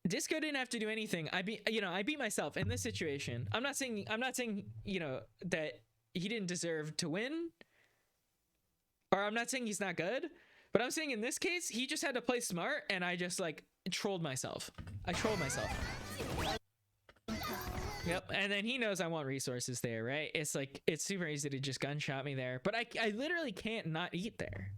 Disco didn't have to do anything. I beat myself in this situation. I'm not saying you know that he didn't deserve to win, or I'm not saying he's not good, but I'm saying in this case he just had to play smart, and I just like trolled myself. I trolled myself. Yep, and then he knows I want resources there, right? It's like, it's super easy to just gunshot me there. But I literally can't not eat there.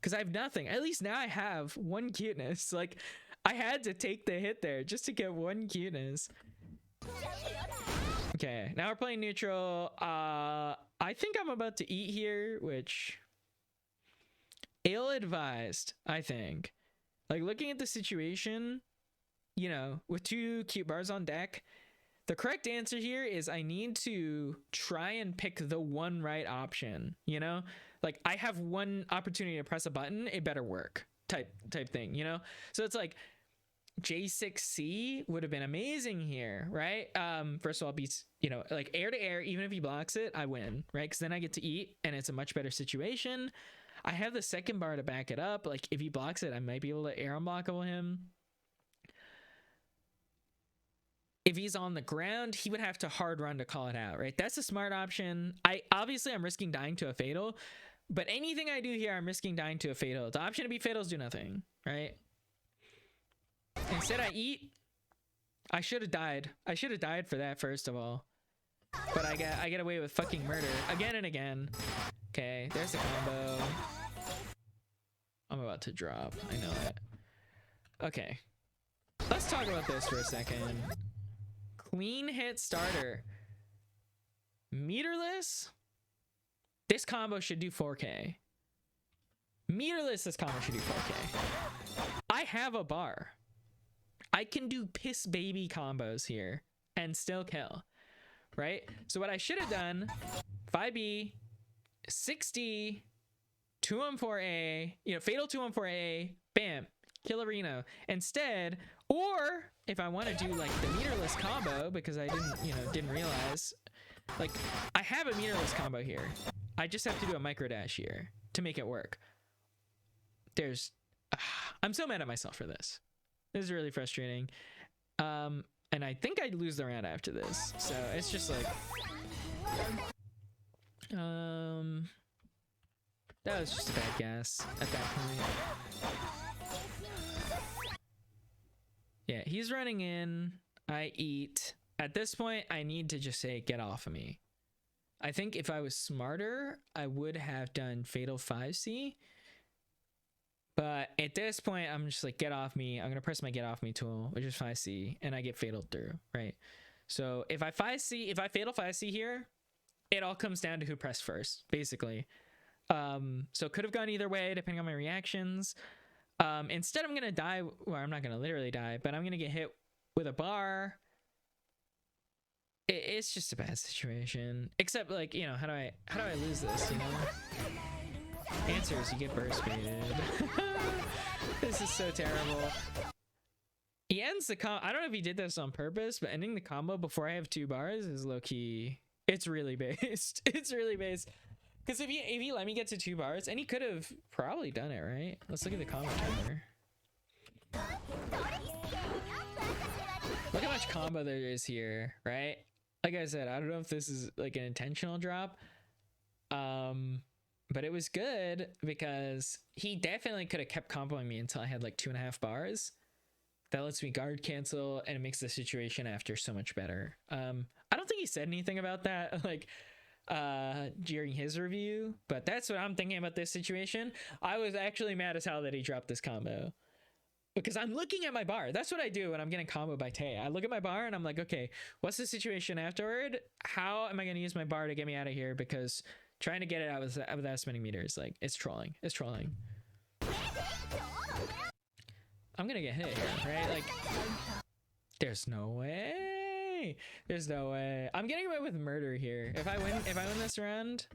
Because I have nothing. At least now I have one cuteness. Like, I had to take the hit there just to get one cuteness. Okay, now we're playing neutral. I think I'm about to eat here, which... ill-advised, I think. Like, looking at the situation, you know, with 2 cute bars on deck, the correct answer here is I need to try and pick the one right option, you know? Like, I have one opportunity to press a button, it better work type thing, you know? So it's like J6C would have been amazing here, right? First of all, be, you know, like air to air, even if he blocks it, I win, right? Because then I get to eat and it's a much better situation. I have the second bar to back it up. Like, if he blocks it, I might be able to air unblockable him. If he's on the ground, he would have to hard run to call it out, right? That's a smart option. Obviously I'm risking dying to a fatal, but anything I do here, I'm risking dying to a fatal. The option to be fatals do nothing, right? Instead I eat. I should have died. I should have died for that, first of all. But I get away with fucking murder again and again. Okay, there's the combo. I'm about to drop. I know it. Okay. Let's talk about this for a second. Clean hit starter. Meterless? This combo should do 4K. Meterless, this combo should do 4K. I have a bar. I can do piss baby combos here and still kill. Right? So what I should have done, 5B, 6D, 214A, you know, fatal 214A, bam, kill a Reno. Instead, or if I want to do like the meterless combo, because I didn't realize, like, I have a meterless combo here. I just have to do a micro dash here to make it work. I'm so mad at myself for this. This is really frustrating. And I think I'd lose the round after this. So it's just like, that was just a bad guess at that point. Yeah, he's running in. I eat. At this point, I need to just say, get off of me. I think if I was smarter, I would have done Fatal 5C. But at this point, I'm just like, get off me. I'm going to press my get off me tool, which is 5C, and I get Fatal through, right? So if I Fatal 5C here, it all comes down to who pressed first, basically. So could have gone either way, depending on my reactions. Instead, I'm going to die. Well, I'm not going to literally die, but I'm going to get hit with a bar. It's just a bad situation. Except, like, you know, how do I lose this, you know? Answer is you get burst baited. This is so terrible. He ends the combo. I don't know if he did this on purpose, but ending the combo before I have 2 bars is low-key. It's really based. It's really based. Because if he let me get to 2 bars, and he could have probably done it, right? Let's look at the combo timer. Look how much combo there is here, right? Like I said, I don't know if this is like an intentional drop. But it was good because he definitely could have kept comboing me until I had like 2.5 bars. That lets me guard cancel, and it makes the situation after so much better. I don't think he said anything about that like during his review, but that's what I'm thinking about this situation. I was actually mad as hell that he dropped this combo because I'm looking at my bar. That's what I do when I'm getting comboed by Tay. I look at my bar and I'm like, okay, what's the situation afterward? How am I going to use my bar to get me out of here? Because trying to get it out without spending meters, like, it's trolling. It's trolling. I'm gonna get hit here, right? Like, there's no way. There's no way. I'm getting away with murder here. If I win this round.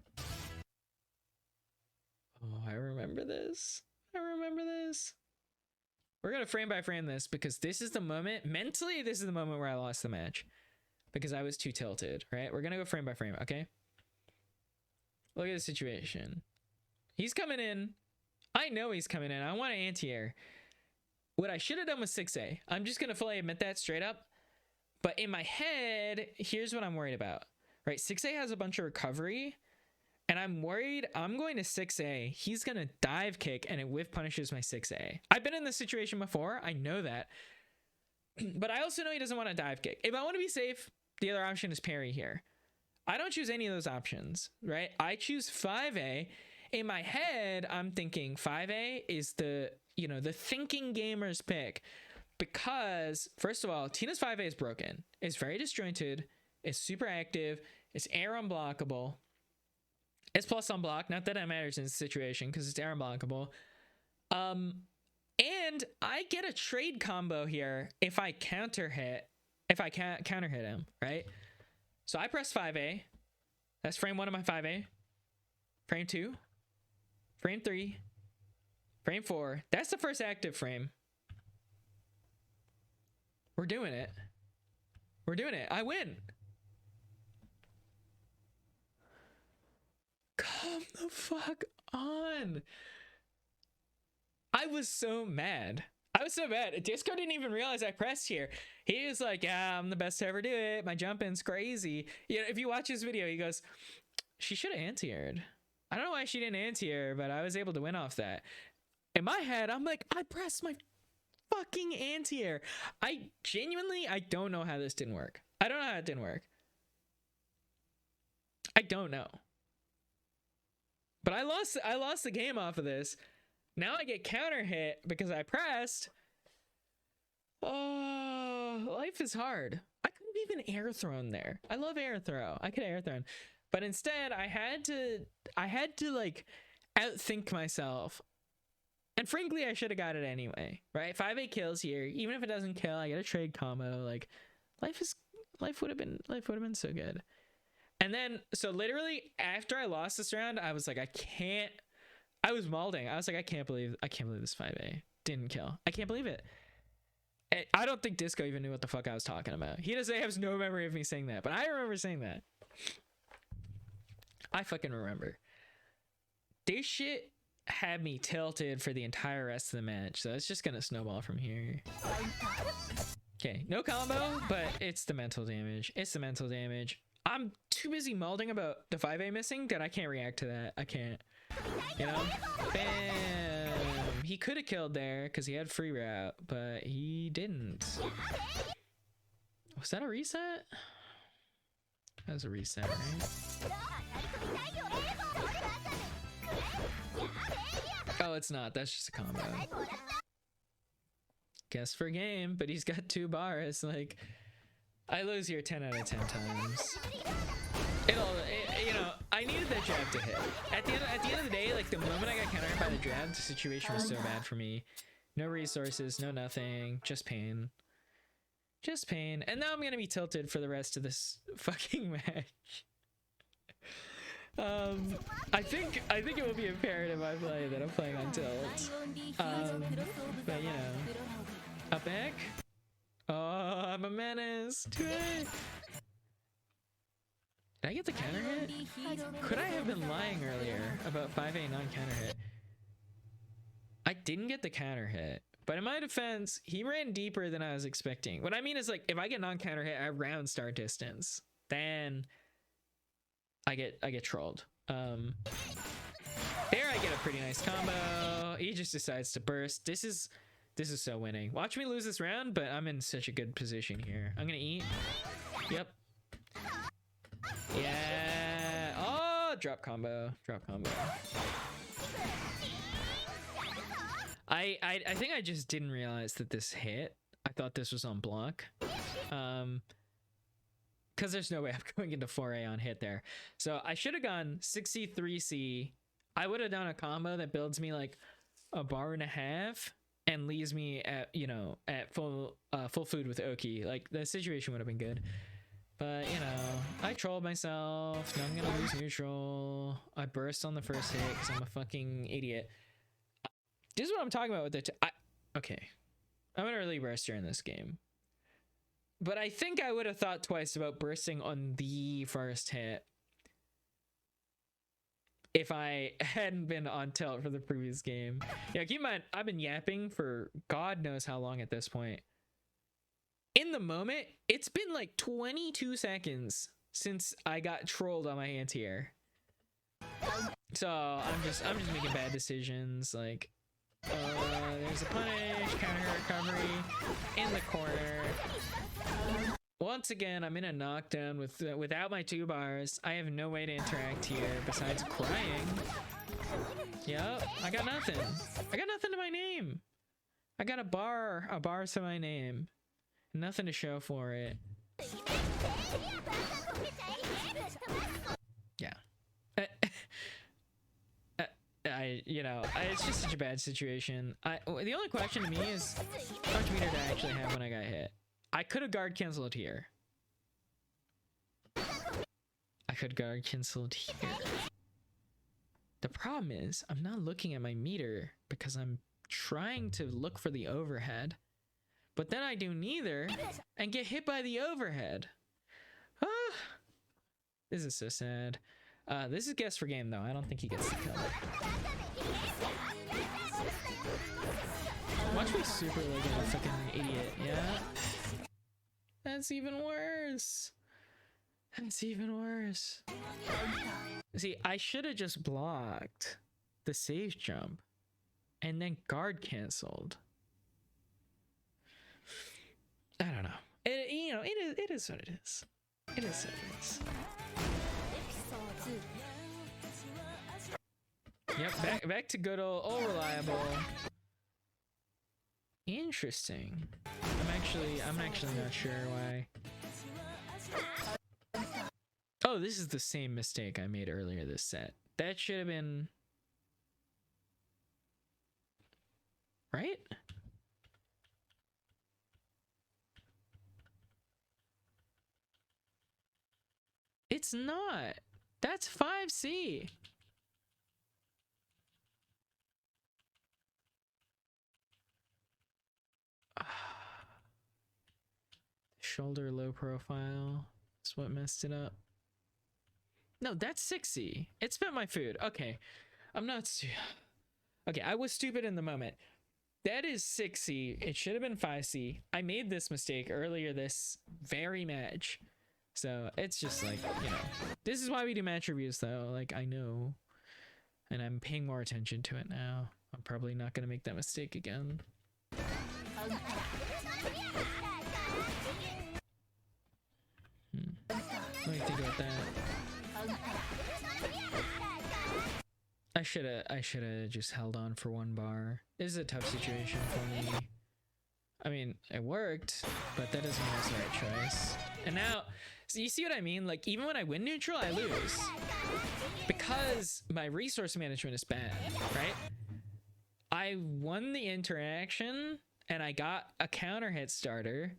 Oh, I remember this. I remember this. We're gonna frame by frame this because this is the moment. Mentally, this is the moment where I lost the match because I was too tilted, right? We're gonna go frame by frame, okay? Look at the situation. He's coming in. I know he's coming in. I want an anti-air. What I should have done was 6A. I'm just going to fully admit that straight up. But in my head, here's what I'm worried about. Right? 6A has a bunch of recovery. And I'm worried I'm going to 6A. He's going to dive kick and it whiff punishes my 6A. I've been in this situation before. I know that. But I also know he doesn't want to dive kick. If I want to be safe, the other option is parry here. I don't choose any of those options, right? I choose 5A. In my head, I'm thinking 5A is the, you know, the thinking gamer's pick. Because, first of all, Tina's 5A is broken. It's very disjointed. It's super active. It's air unblockable. It's plus unblock. Not that it matters in this situation because it's air unblockable. And I get a trade combo here if I counter hit him, right? So I press 5A. That's frame 1 of my 5A. Frame 2. Frame 3. Frame 4. That's the first active frame. We're doing it. We're doing it. I win. Come the fuck on. I was so mad. I was so mad. Disco didn't even realize I pressed here. He was like, yeah, I'm the best to ever do it. My jump-in's crazy. You know, if you watch his video, he goes, she should have anti-aired. I don't know why she didn't anti-air, but I was able to win off that. In my head, I'm like, I pressed my fucking anti-air. I don't know how this didn't work. I don't know how it didn't work. I don't know. But I lost the game off of this. Now I get counter hit because I pressed. Oh, life is hard. I could have even air thrown there. I love air throw. I could air thrown. But instead I had to like outthink myself. And frankly, I should have got it anyway, right? 5A kills here. Even if it doesn't kill, I get a trade combo. Like life would have been so good. And then, so literally after I lost this round, I was like, I was malding. I was like, I can't believe this 5A didn't kill. I can't believe it. I don't think Disco even knew what the fuck I was talking about. He has no memory of me saying that, but I remember saying that. I fucking remember. This shit had me tilted for the entire rest of the match, so it's just gonna snowball from here. Okay, no combo, but it's the mental damage. It's the mental damage. I'm too busy malding about the 5A missing that I can't react to that. I can't. You know? Bam! He could have killed there because he had free route, but he didn't. Was that a reset? That was a reset, right? Oh, it's not. That's just a combo. Guess for game, but he's got 2 bars. Like, I lose here 10 out of 10 times. You know, I needed that jab to hit. At the end of the day, like the moment I got countered by the jab, the situation was so bad for me. No resources, no nothing, just pain. Just pain. And now I'm gonna be tilted for the rest of this fucking match. I think it will be apparent if I play that I'm playing on tilt. But you know. Up back? Oh, I'm a menace. Do it. Did I get the counter hit? Could I have been lying earlier about 5A non-counter hit? I didn't get the counter hit, but in my defense, he ran deeper than I was expecting. What I mean is, like, if I get non-counter hit at round start distance, then I get trolled. There I get a pretty nice combo. He just decides to burst. This is so winning. Watch me lose this round, but I'm in such a good position here. I'm gonna eat. Yep. Yeah. Oh, drop combo. Drop combo. I think I just didn't realize that this hit. I thought this was on block. Because there's no way I'm going into 4A on hit there. So I should have gone 63C. I would have done a combo that builds me like a bar and a half and leaves me at, you know, at full food with Oki. Like, the situation would have been good. But, you know, I trolled myself. Now I'm gonna lose neutral. I burst on the first hit because I'm a fucking idiot. This is what I'm talking about with the... okay. I'm an early burster in this game. But I think I would have thought twice about bursting on the first hit if I hadn't been on tilt for the previous game. Yeah, keep in mind, I've been yapping for God knows how long at this point. In the moment, it's been like 22 seconds since I got trolled on my anti-air. So I'm just making bad decisions. Like, there's a punish, counter recovery in the corner. Once again, I'm in a knockdown without my 2 bars. I have no way to interact here besides crying. Yep, I got nothing. I got nothing to my name. I got a bar to my name. Nothing to show for it. Yeah. It's just such a bad situation. The only question to me is how much meter did I actually have when I got hit? I could have guard canceled here. I could guard canceled here. The problem is I'm not looking at my meter because I'm trying to look for the overhead. But then I do neither and get hit by the overhead. Ah, this is so sad. This is guess for game though. I don't think he gets the kill. Watch me super like a fucking idiot, yeah? That's even worse. That's even worse. See, I should have just blocked the safe jump and then guard canceled. I don't know. It is what it is. It is what it is. Yep, back to good old reliable. Interesting. I'm actually not sure why. Oh, this is the same mistake I made earlier this set. That should have been right? It's not. That's 5C. Shoulder low profile is what messed it up. No, that's 6C. It spent my food. Okay. I'm not okay, I was stupid in the moment. That is 6C. It should have been 5C. I made this mistake earlier this very match. So it's just like, this is why we do match reviews though. Like, I know. And I'm paying more attention to it now. I'm probably not going to make that mistake again. What do you think about that? I should have just held on for 1 bar. This is a tough situation for me. I mean, it worked, but that doesn't mean it's the right choice. And now, so you see what I mean? Like, even when I win neutral, I lose. Because my resource management is bad, right? I won the interaction, and I got a counter hit starter,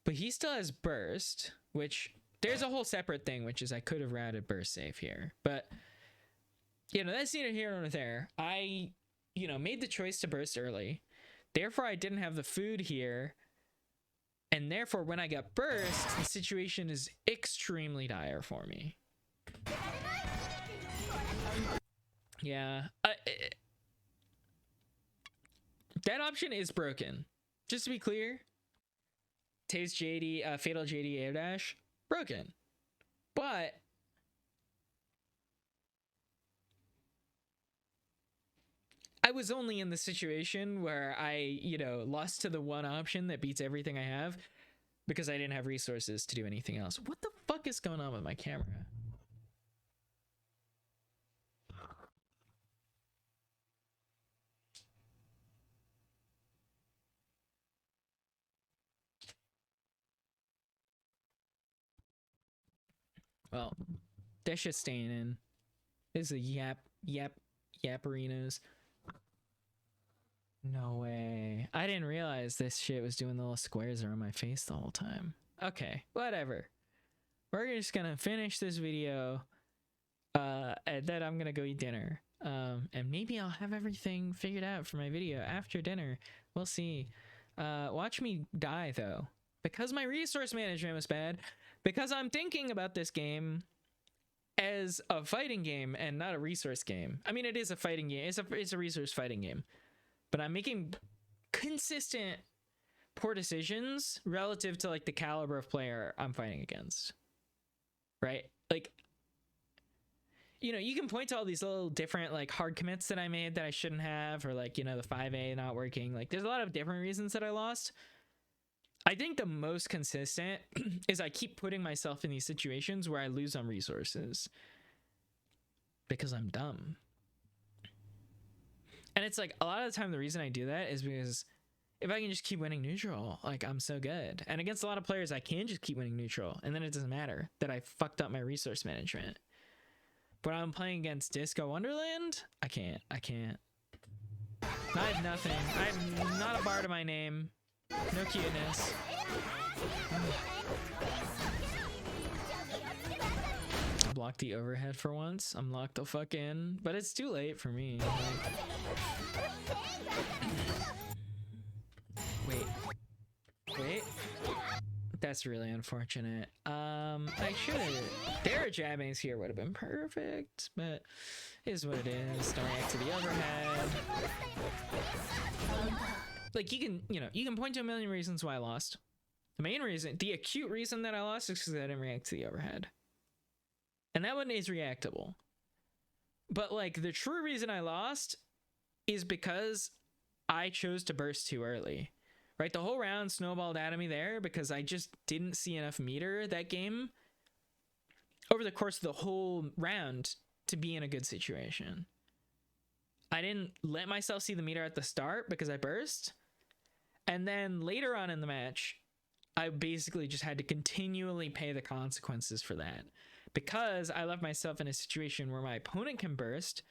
but he still has burst, which there's a whole separate thing, which is I could have routed burst safe here. But, that's neither here nor there. I, made the choice to burst early. Therefore, I didn't have the food here. And therefore, when I got burst, the situation is extremely dire for me. Yeah. That option is broken. Just to be clear, Tase JD, Fatal JD Air Dash, broken. But I was only in the situation where I, lost to the one option that beats everything I have because I didn't have resources to do anything else. What the fuck is going on with my camera? Well, that shit's staying in. This is a yapperinos. No way. I didn't realize this shit was doing the little squares around my face the whole time. Okay, whatever. We're just gonna finish this video. And then I'm gonna go eat dinner. And maybe I'll have everything figured out for my video after dinner. We'll see. Watch me die though. Because my resource management was bad. Because I'm thinking about this game as a fighting game and not a resource game. I mean, it is a fighting game. It's a resource fighting game. But I'm making consistent poor decisions relative to like the caliber of player I'm fighting against. Right? Like, you know, you can point to all these little different like hard commits that I made that I shouldn't have, or like, you know, the 5A not working. Like there's a lot of different reasons that I lost. I think the most consistent is I keep putting myself in these situations where I lose on resources because I'm dumb. And it's like a lot of the time the reason I do that is because if I can just keep winning neutral, like I'm so good. And against a lot of players, I can just keep winning neutral, and then it doesn't matter that I fucked up my resource management. But I'm playing against Disco Wonderland, I can't. I have nothing. I have not a bar to my name. No cuteness. Block the overhead for once. I'm locked the fuck in, but it's too late for me. Like, wait. That's really unfortunate. I should have. Their jabbings here would have been perfect, but it is what it is. Don't react to the overhead. Like you can point to a million reasons why I lost. The main reason, the acute reason that I lost is because I didn't react to the overhead. And that one is reactable. But like the true reason I lost is because I chose to burst too early. Right? The whole round snowballed out of me there because I just didn't see enough meter that game over the course of the whole round to be in a good situation. I didn't let myself see the meter at the start because I burst. And then later on in the match, I basically just had to continually pay the consequences for that because I left myself in a situation where my opponent can burst.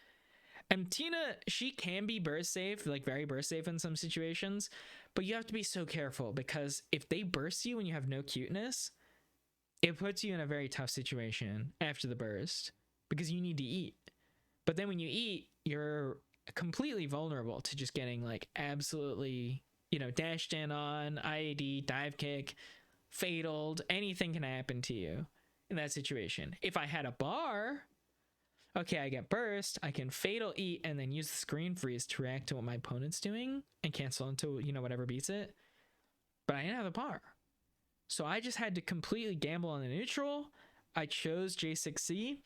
And Tina, she can be burst safe, like very burst safe in some situations, but you have to be so careful because if they burst you when you have no cuteness, it puts you in a very tough situation after the burst because you need to eat. But then when you eat, you're completely vulnerable to just getting like absolutely, you know, dashed in on, IAD, dive kick, fataled, anything can happen to you in that situation. If I had a bar, okay, I get burst, I can fatal eat and then use the screen freeze to react to what my opponent's doing and cancel until, you know, whatever beats it. But I didn't have a bar. So I just had to completely gamble on the neutral. I chose J6C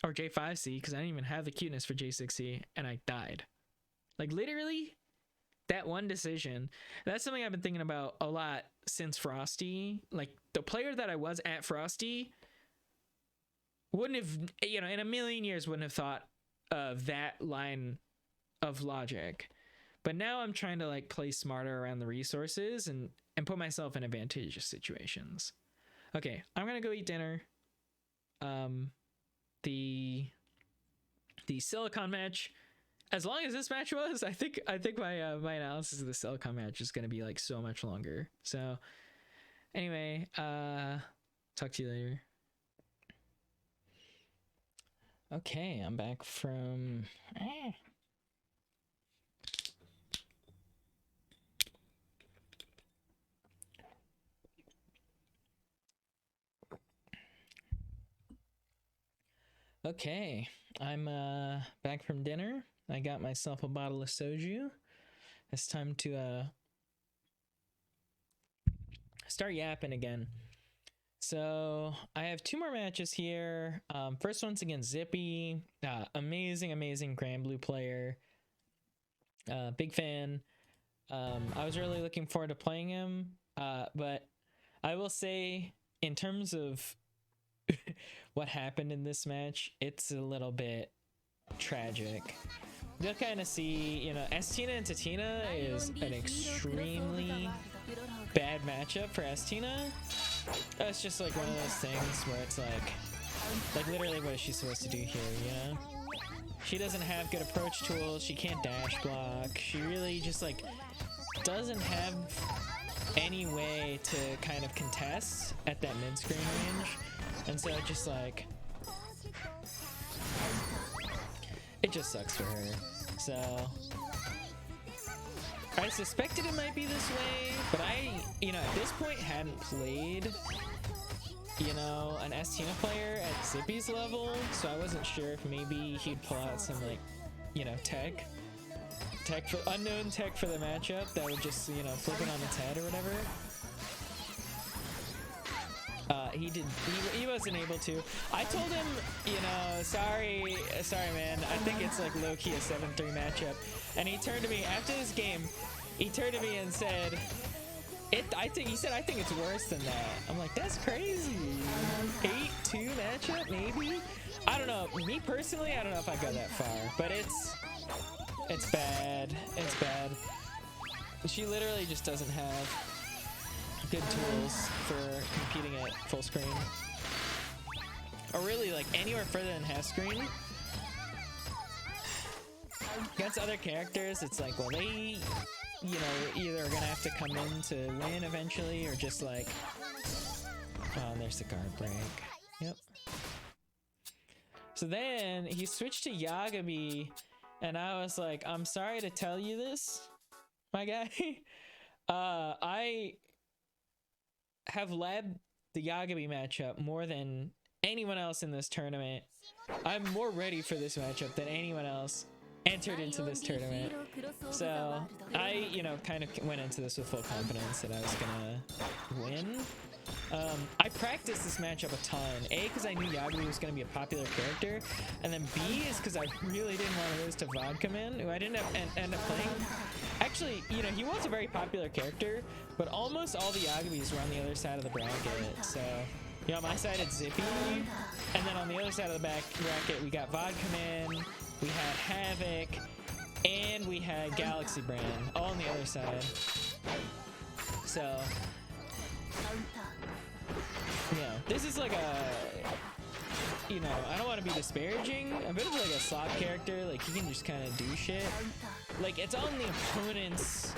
or J5C because I didn't even have the cuteness for J6C and I died. Like literally that one decision. That's something I've been thinking about a lot since Frosty. Like the player that I was at Frosty wouldn't have, you know, in a million years wouldn't have thought of that line of logic. But now I'm trying to like play smarter around the resources and put myself in advantageous situations. Okay, I'm gonna go eat dinner. The Silicon match, as long as this match was, I think my my analysis of the Silicon match is gonna be like so much longer. So anyway, talk to you later. Okay, I'm back from Okay, I'm back from dinner. I got myself a bottle of soju. It's time to start yapping again. So I have two more matches here. First one's against Zippy. Amazing Grand Blue player. Big fan. I was really looking forward to playing him. But I will say, in terms of what happened in this match, it's a little bit tragic. You'll kind of see, you know, Estina and Tatina is an extremely bad matchup for Estina. It's just like one of those things where it's like literally what is she supposed to do here, you know? She doesn't have good approach tools, she can't dash block, she really just like doesn't have any way to kind of contest at that mid-screen range. And so it just like, it just sucks for her. So I suspected it might be this way, but I, you know, at this point hadn't played, you know, an Estina player at Zippy's level, so I wasn't sure if maybe he'd pull out some like, you know, unknown tech for the matchup that would just, you know, flip it on its head or whatever. he wasn't able to. I told him, you know, sorry man, I think it's like low-key a 7-3 matchup. And he turned to me after this game, he turned to me and said, I think it's worse than that. I'm like, that's crazy. 8-2 matchup, maybe? I don't know. Me personally, I don't know if I go that far, but it's bad. It's bad. She literally just doesn't have good tools for competing at full screen, or really like anywhere further than half screen. Against other characters, it's like, well, they, you know, either are gonna have to come in to win eventually, or just like, oh, there's the guard break. Yep. So then he switched to Yagami, and I was like, I'm sorry to tell you this, my guy. I have led the Yagami matchup more than anyone else in this tournament. I'm more ready for this matchup than anyone else entered into this tournament. So I, you know, kind of went into this with full confidence that I was gonna win. I practiced this matchup a ton. A, because I knew Yagami was going to be a popular character, and then B is because I really didn't want to lose to Vodka Man, who I didn't end up playing. Actually, you know, he was a very popular character, but almost all the Yagamis were on the other side of the bracket. So, you know, on my side it's Zippy, and then on the other side of the bracket we got Vodka Man, we had Havoc, and we had Galaxy Brand, all on the other side. So, yeah, this is like a, you know, I don't want to be disparaging, a bit of like a slot character, like he can just kind of do shit. Like, it's on the opponent's,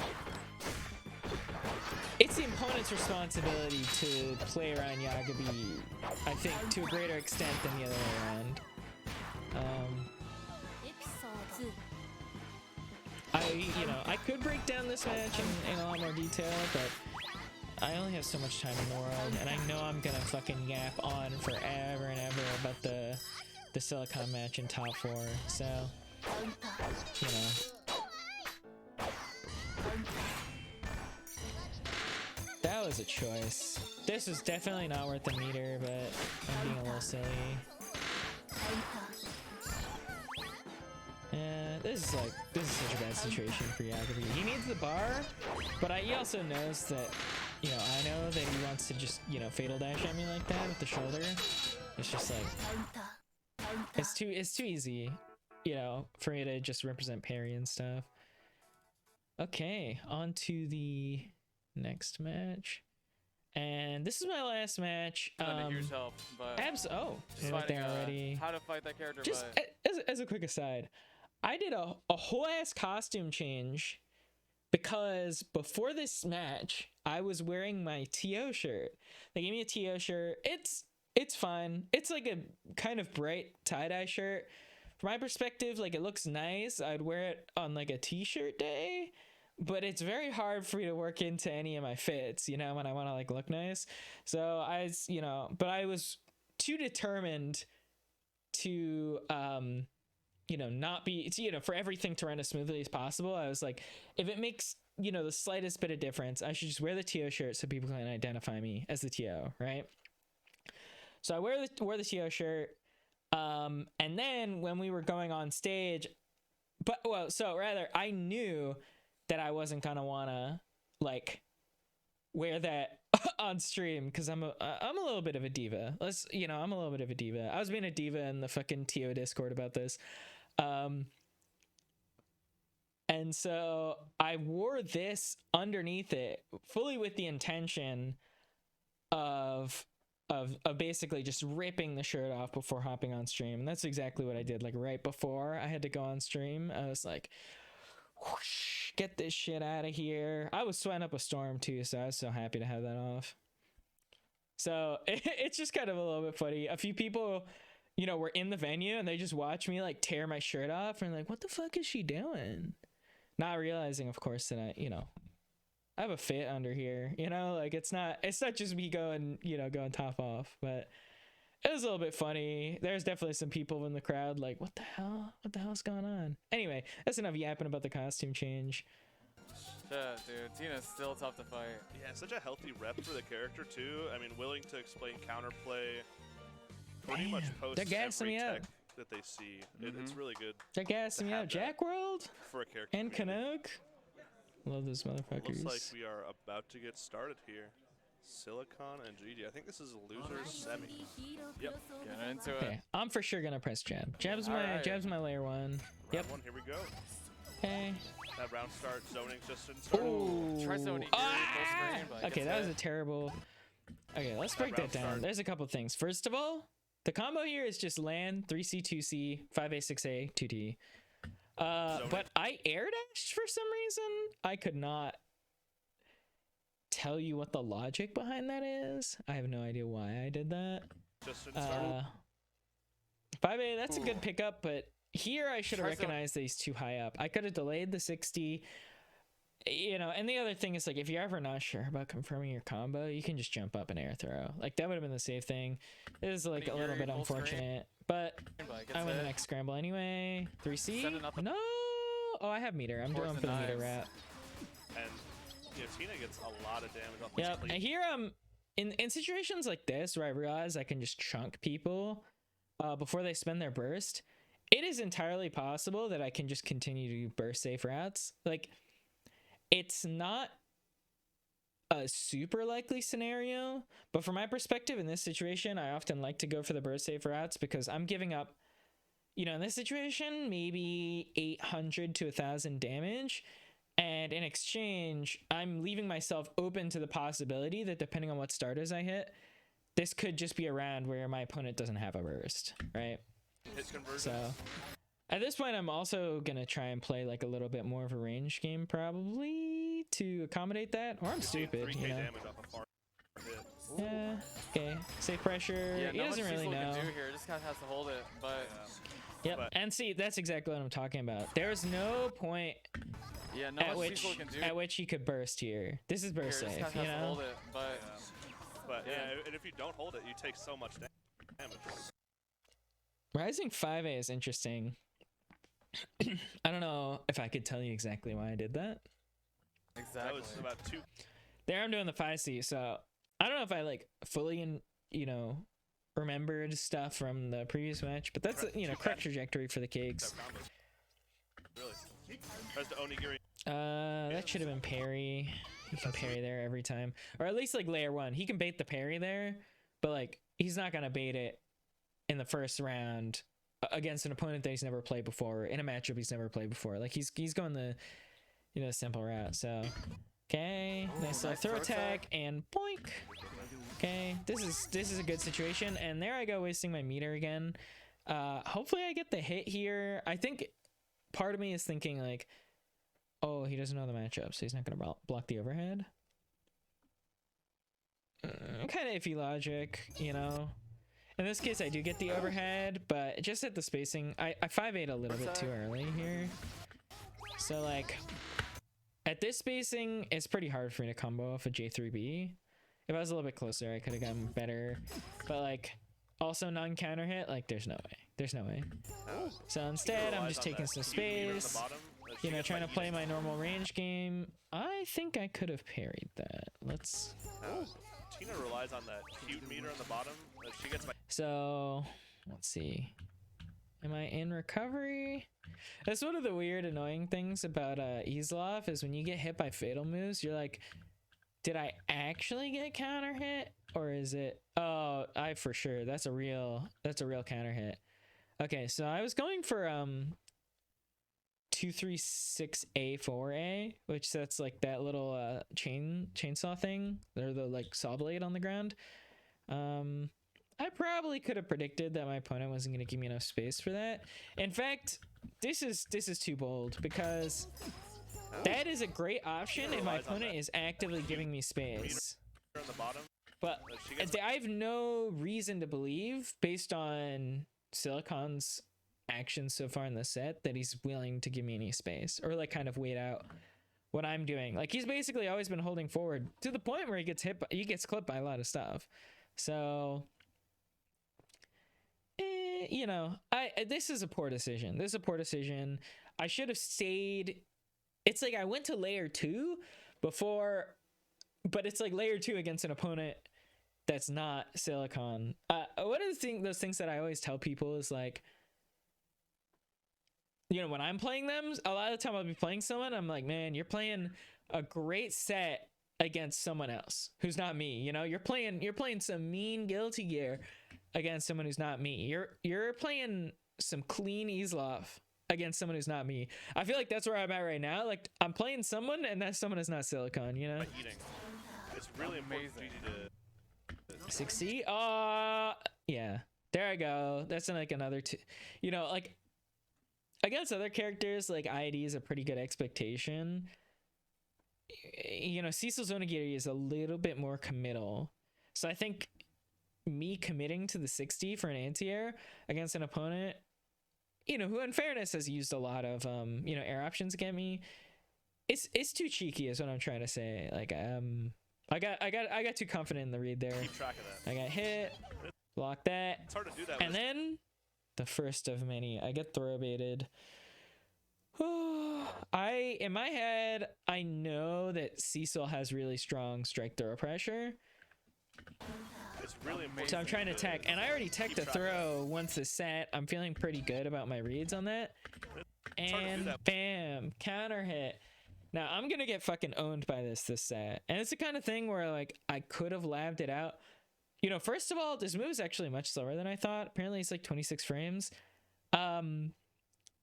it's the opponent's responsibility to play around Yagami, I think, to a greater extent than the other way around. You know, I could break down this match in a lot more detail, but I only have so much time in the world, and I know I'm gonna fucking yap on forever and ever about the Silicon match in top 4, so, you know. That was a choice. This was definitely not worth the meter, but I'm being a little silly. Yeah, this is such a bad situation for Yagami. He needs the bar, but he also knows that, you know, I know that he wants to just, you know, fatal dash at me like that with the shoulder. It's just like, it's too easy, you know, for me to just represent parry and stuff. Okay, on to the next match. And this is my last match. Here's help, but oh, you're right there already. How to fight that character. Just as a quick aside, I did a whole ass costume change because before this match, I was wearing my TO shirt. They gave me a TO shirt. It's fine. It's like a kind of bright tie-dye shirt. From my perspective, like, it looks nice. I'd wear it on like a t-shirt day, but it's very hard for me to work into any of my fits, you know, when I want to like look nice. So you know, but I was too determined to, you know, not be, you know, for everything to run as smoothly as possible. I was like, if it makes, you know, the slightest bit of difference, I should just wear the TO shirt so people can identify me as the TO, right? So I wore the TO shirt, and then when we were going on stage, I knew that I wasn't gonna wanna like wear that on stream because I'm a little bit of a diva. I'm a little bit of a diva. I was being a diva in the fucking TO Discord about this. And so I wore this underneath it fully with the intention of basically just ripping the shirt off before hopping on stream. And that's exactly what I did. Like, right before I had to go on stream, I was like, whoosh, get this shit out of here. I was sweating up a storm too, so I was so happy to have that off. So it's just kind of a little bit funny. A few people, you know, were in the venue and they just watched me like tear my shirt off and like, what the fuck is she doing? Not realizing, of course, that I have a fit under here, you know, like it's not just me going top off, but it was a little bit funny. There's definitely some people in the crowd like, what the hell's going on? Anyway, that's enough yapping about the costume change. Shit, dude. Tina's still tough to fight. Yeah, such a healthy rep for the character too. I mean, willing to explain counterplay. Pretty much post they're gassing every me tech up. that they see. It's really good They're gassing me have up. that Jack World for a character. and community. Canuck. Love those motherfuckers. Looks like we are about to get started here. Silicon and GG. I think this is a loser semi. Yep. Getting into it. Okay, I'm for sure gonna press jab. Jab's Alright. my layer 1. Yep. Round one, here we go. Okay. That round start, zoning just didn't start. Ooh. Try zoning Ah! full screen, but Okay, gets that was a hit. terrible. Okay, let's break that round down. start. There's a couple things. First of all, the combo here is just land 3C 2C 5A 6A 2T. But I air dashed for some reason. I could not tell you what the logic behind that is. I have no idea why I did that. Just didn't start. 5A, that's a Ooh. good pickup, but here I should have Try some- recognized that he's too high up. I could have delayed the 60. You know, and the other thing is, like, if you're ever not sure about confirming your combo, you can just jump up and air throw. Like, that would have been the safe thing. It is, like, a little bit full screen. unfortunate, but But gets I win the hit. next scramble anyway. 3C? Sending up the- No! Oh, I have meter. I'm Force doing the for the meter knives. wrap. And Tina gets a lot of damage off the Yep. sleep. And here, in situations like this where I realize I can just chunk people before they spend their burst, it is entirely possible that I can just continue to do burst safe routes. Like, it's not a super likely scenario, but from my perspective in this situation, I often like to go for the burst safe routes because I'm giving up, you know, in this situation, maybe 800 to 1,000 damage. And in exchange, I'm leaving myself open to the possibility that depending on what starters I hit, this could just be a round where my opponent doesn't have a burst, right? Hit conversion. So at this point, I'm also going to try and play like a little bit more of a range game probably to accommodate that. Or I'm stupid, 3K you know? damage off a far hit. Yeah, okay. Safe pressure. Yeah, He not much doesn't really Cecil know. can do here. Just kind of has to hold it. But Yep. But- And see, that's exactly what I'm talking about. There's no point yeah, not at much which Cecil can do. he could burst here. This is Here, burst just safe, kind of you has to know? hold it. But But Yeah. yeah, and if you don't hold it, you take so much damage. Rising 5A is interesting. I don't know if I could tell you exactly why I did that. That exactly. was about 2. There I'm doing the 5C, so I don't know if I like fully, remembered stuff from the previous match, but that's, correct trajectory for the cakes. Really. Tries to onigiri. That should have been parry. He can parry there every time. Or at least like layer 1. He can bait the parry there, but like he's not gonna bait it in the first round against an opponent that he's never played before, in a matchup he's never played before. Like he's going the simple route. So okay, nice little nice throw throw attack and boink. Okay, this is a good situation, and there I go wasting my meter again. Hopefully I get the hit here. I think part of me is thinking like, oh, he doesn't know the matchup, so he's not gonna block the overhead. Kind of iffy logic, you know. In this case, I do get the overhead, but just at the spacing, I 5-8 a little bit too early here. So like, at this spacing, it's pretty hard for me to combo off a J3B. If I was a little bit closer, I could have gotten better. But like, also non-counter hit, like there's no way. There's no way. So instead, I'm just taking some space. Trying to play my normal range game. I think I could have parried that. Let's... Tina relies on that cute meter on the bottom. She gets my So, let's see. Am I in recovery? That's one of the weird, annoying things about Easeloff is when you get hit by fatal moves, you're like, did I actually get counter hit? Or is it... Oh, I for sure. That's a real counter hit. Okay, so I was going for 236A4A, which that's like that little chainsaw thing, or the like saw blade on the ground. I probably could have predicted that my opponent wasn't going to give me enough space for that. In fact, this is too bold because that is a great option if my opponent is actively giving me space. on the bottom. But I have no reason to believe, based on Silicon's actions so far in the set, that he's willing to give me any space or like kind of wait out what I'm doing. Like he's basically always been holding forward to the point where he gets clipped by a lot of stuff. So this is a poor decision. I should have stayed it's like I went to layer 2 before, but it's like layer 2 against an opponent that's not Silicon. One of those things that I always tell people is like, you know, when I'm playing them, a lot of the time I'll be playing someone, I'm like, man, you're playing a great set against someone else who's not me. You know, you're playing some mean Guilty Gear against someone who's not me. You're playing some clean Easlov against someone who's not me. I feel like that's where I'm at right now. Like, I'm playing someone, and that someone is not Silicon, you know? It's really amazing. 6C? Yeah. There I go. That's like another two. You know, like, against other characters, like, ID is a pretty good expectation. You know, Cecil's Onigiri is a little bit more committal. So I think me committing to the 60 for an anti-air against an opponent, you know, who in fairness has used a lot of you know, air options against me, it's too cheeky is what I'm trying to say. Like I got too confident in the read there. Keep track of that. I got hit, block that. It's hard to do that. And then the first of many, I get throw baited. In my head, I know that Cecil has really strong strike throw pressure. It's really amazing. So I'm trying to tech, and I already teched a throw once the set. I'm feeling pretty good about my reads on that. And bam, counter hit. Now I'm gonna get fucking owned by this set. And it's the kind of thing where like I could have labbed it out. You know, first of all, this move is actually much slower than I thought. Apparently it's like 26 frames.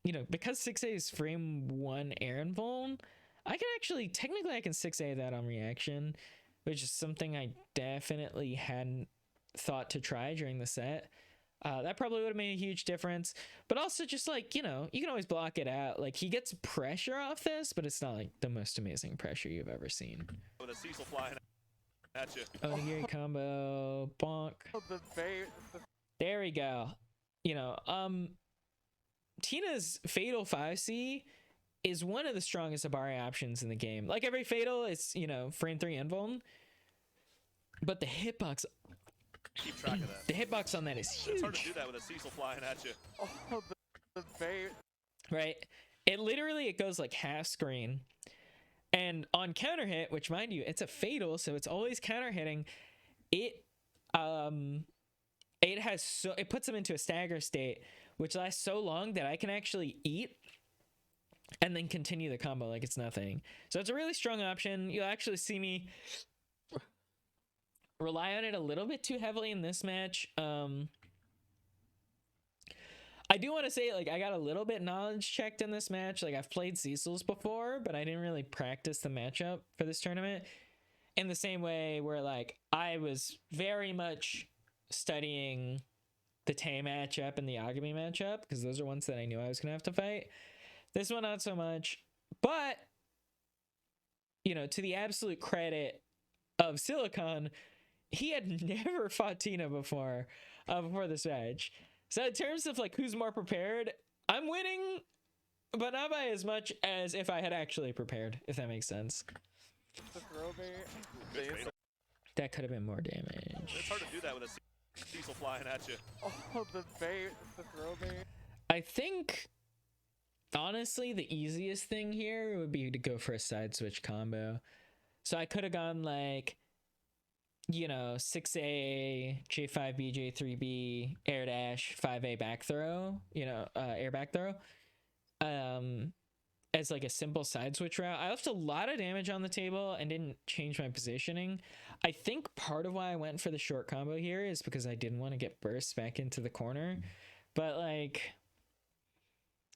You know, because 6A is frame 1 air and vuln, I can actually, technically I can 6A that on reaction, which is something I definitely hadn't thought to try during the set. That probably would have made a huge difference. But also just like, you know, you can always block it out. Like, he gets pressure off this, but it's not like the most amazing pressure you've ever seen. With a Cecil flying at you. Onigiri combo, bonk. There we go. You know, Tina's Fatal 5C is one of the strongest Abari options in the game. Like every Fatal, it's, you know, frame 3 invuln. But the hitbox... Keep track of that. The hitbox on that is huge. It's hard to do that with a Cecil flying at you. Right? It goes like half screen. And on counter hit, which mind you, it's a Fatal, so it's always counter hitting, it puts them into a stagger state, which lasts so long that I can actually eat and then continue the combo like it's nothing. So it's a really strong option. You'll actually see me rely on it a little bit too heavily in this match. I do want to say, like, I got a little bit knowledge checked in this match. Like, I've played Cecil's before, but I didn't really practice the matchup for this tournament in the same way where, like, I was very much studying the Tay matchup and the Agami matchup, because those are ones that I knew I was gonna have to fight. This one not so much, but you know, to the absolute credit of Silicon, he had never fought Tina before this match. So in terms of like who's more prepared, I'm winning, but not by as much as if I had actually prepared, if that makes sense. That could have been more damage. It's hard to do that with a Cecil flying at you. I think, honestly, the easiest thing here would be to go for a side switch combo. So I could have gone like, you know, 6A, J5B, J3B, air dash, 5A back throw, you know, air back throw, as like a simple side switch route. I left a lot of damage on the table and didn't change my positioning. I think part of why I went for the short combo here is because I didn't want to get burst back into the corner. But like,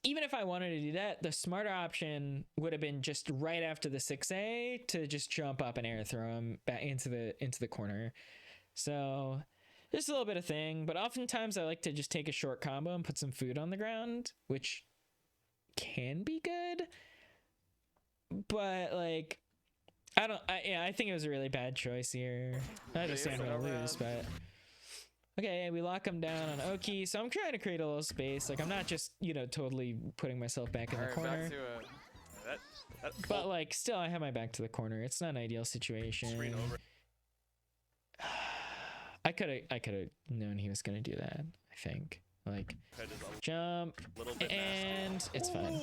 even if I wanted to do that, the smarter option would have been just right after the 6A to just jump up and air throw him back into the corner. So just a little bit of thing, but oftentimes I like to just take a short combo and put some food on the ground, which can be good. But like, I think it was a really bad choice here. I understand I'm gonna lose, but okay, we lock him down on Oki. So I'm trying to create a little space. Like, I'm not just, you know, totally putting myself back in the corner. Back to it. But like, still, I have my back to the corner. It's not an ideal situation. Screen over. I could have known he was gonna do that. I think, like, jump, and it's fine.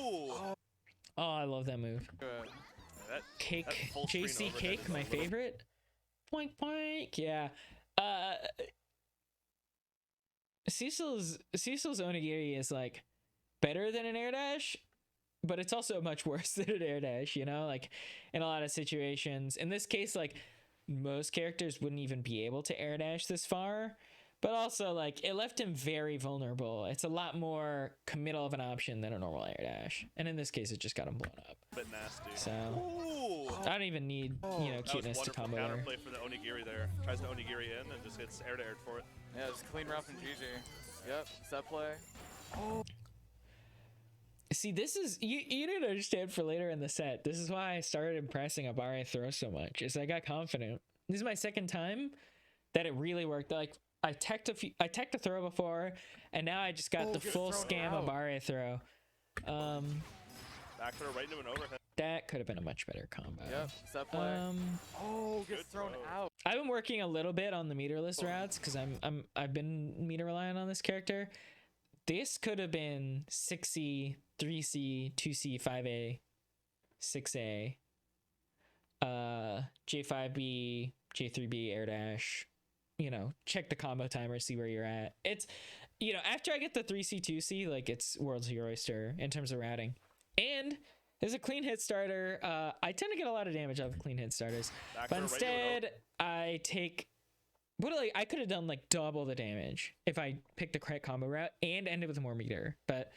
Oh, I love that move. Good. That Cake, full screen JC overhead cake, is a my little- favorite. Poink poink, yeah. Cecil's onigiri is like better than an air dash, but it's also much worse than an air dash, you know, like in a lot of situations. In this case, like most characters wouldn't even be able to air dash this far, but also like it left him very vulnerable. It's a lot more committal of an option than a normal air dash, and in this case it just got him blown up. Bit nasty. So Ooh. I don't even need, you know, That was cuteness to wonderful combo there. counterplay for the onigiri there. Tries the onigiri in and just gets air to air for it. Yeah, just clean round from GG. Yep, set play. See, this is you didn't understand for later in the set. This is why I started pressing up RA throw so much. Is I got confident. This is my second time that it really worked. Like I teched a throw before, and now I just got the full scam of RA throw. Back throw right into an overhead. That could have been a much better combo. Yep, set play. Gets Good thrown throw. out. I've been working a little bit on the meterless routes because I've been meter reliant on this character. This could have been 6C, 3C, 2C, 5A, 6A, J5B, J3B, air dash. You know, check the combo timer, see where you're at. It's, you know, after I get the 3C, 2C, like it's world's your oyster in terms of routing. And there's a clean hit starter. I tend to get a lot of damage off of clean hit starters, Back but throw right into an instead I take. I could have done like double the damage if I picked the correct combo route and ended with more meter. But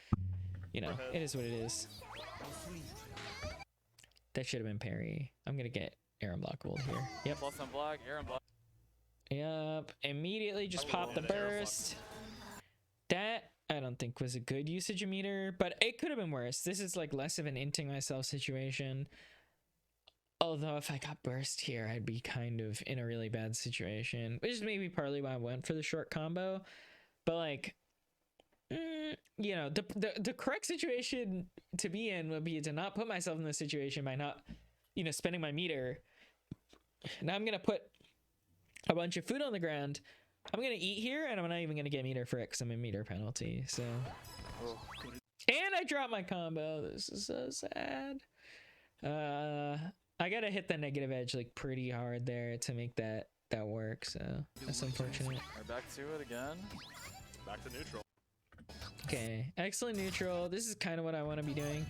you know, it is what it is. That should have been parry. I'm gonna get Aaron block gold here. Yep. Plus on block, Aaron block. Yep. Immediately just pop the and Aaron block. burst. That I don't think was a good usage of meter, but it could have been worse. This is like less of an inting myself situation. Although if I got burst here, I'd be kind of in a really bad situation, which is maybe partly why I went for the short combo. But like, you know, the correct situation to be in would be to not put myself in this situation by not, you know, spending my meter. Now I'm gonna put a bunch of food on the ground. I'm gonna eat here, and I'm not even gonna get meter for it because I'm in meter penalty. So, and I dropped my combo. This is so sad. I gotta hit the negative edge like pretty hard there to make that work. So that's unfortunate. We're back to it again. Back to neutral. Okay, excellent neutral. This is kind of what I want to be doing.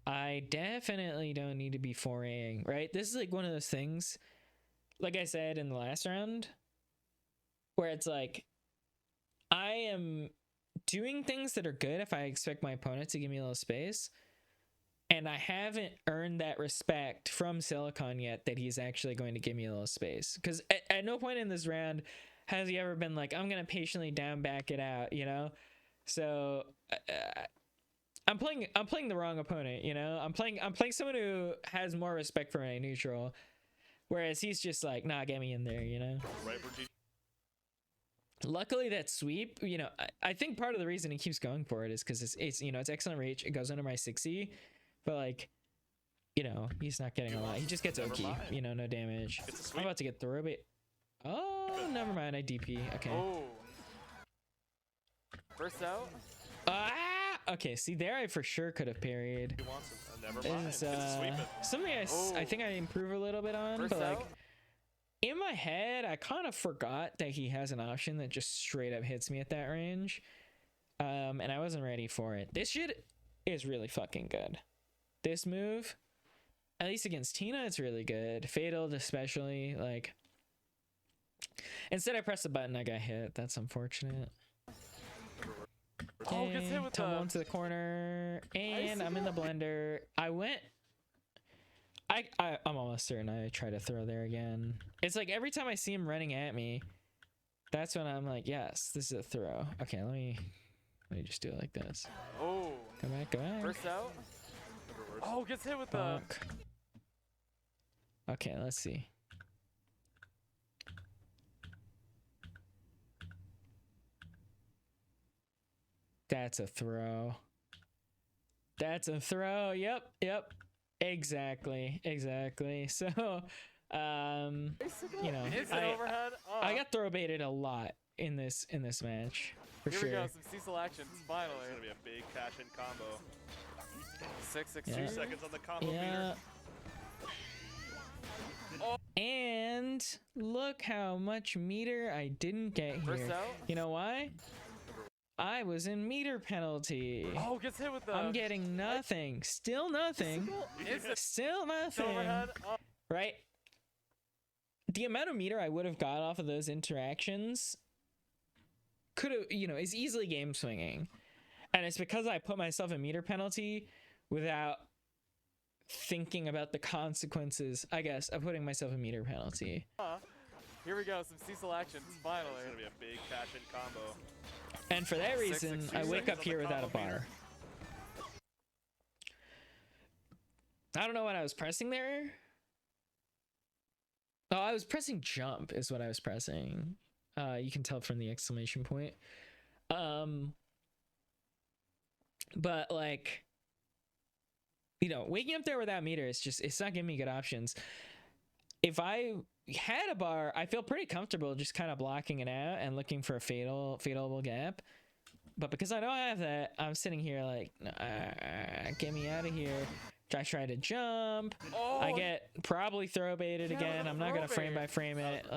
I definitely don't need to be foraying, right? This is like one of those things, like I said in the last round, where it's like I am doing things that are good if I expect my opponent to give me a little space. And I haven't earned that respect from Silicon yet that he's actually going to give me a little space. Because at no point in this round has he ever been like, I'm going to patiently down back it out, you know? So I'm playing the wrong opponent, you know? I'm playing someone who has more respect for my neutral. Whereas he's just like, nah, get me in there, you know? Right for GG. Luckily that sweep, you know, I think part of the reason he keeps going for it is because it's you know, it's excellent reach. It goes under my 6E. But like, you know, he's not getting a lot. He just gets Never Oki, mind. you know, no damage. It's a I'm sweep. about to get throw bait. Oh, never mind. I DP. Okay. Oh. First out. Ah! Okay, see there I for sure could have parried. He wants it. Never mind. Is Gets to sweep it. something I think I improve a little bit on, First but like out. in my head I kind of forgot that he has an option that just straight up hits me at that range. And I wasn't ready for it. This shit is really fucking good. This move, at least against Tina, it's really good. Fatal especially, like instead I pressed the button, I got hit. That's unfortunate. Oh, gets hit with tumble the. into the corner, and see I'm in the that. blender. I'm almost certain I try to throw there again. It's like every time I see him running at me, that's when I'm like, yes, this is a throw. Okay, let me just do it like this. Oh. Go back, go back. First out. Never works. Oh, gets hit with the. Fuck. Okay, let's see. That's a throw. That's a throw. Yep. Exactly. So, you know, Instant overhead. Oh. I got throw baited a lot in this match for Here sure. we go. Some Cecil actions. Finally. It's gonna be a big cash-in combo. 662. Yeah. 2 seconds on the combo Yeah. meter. And look how much meter I didn't get First here. out. You know why? I was in meter penalty. Oh, gets hit with the. I'm getting nothing. Still nothing. Still nothing. Overhead. Oh. Right? The amount of meter I would have got off of those interactions could have, is easily game swinging. And it's because I put myself in meter penalty without thinking about the consequences, I guess, of putting myself in meter penalty. Here we go, some Cecil actions, finally. It's gonna be a big cash-in combo. And for that reason, 662 I wake seconds up on the here without a combo meter. bar. I don't know what I was pressing there. Oh, I was pressing jump is what I was pressing. You can tell from the exclamation point. But like, waking up there without meter, it's not giving me good options. If I had a bar, I feel pretty comfortable just kind of blocking it out and looking for a fatalable gap. But because I don't have that, I'm sitting here like, get me out of here. I try to jump. Oh, I get probably throw baited again. I'm not gonna frame by frame it.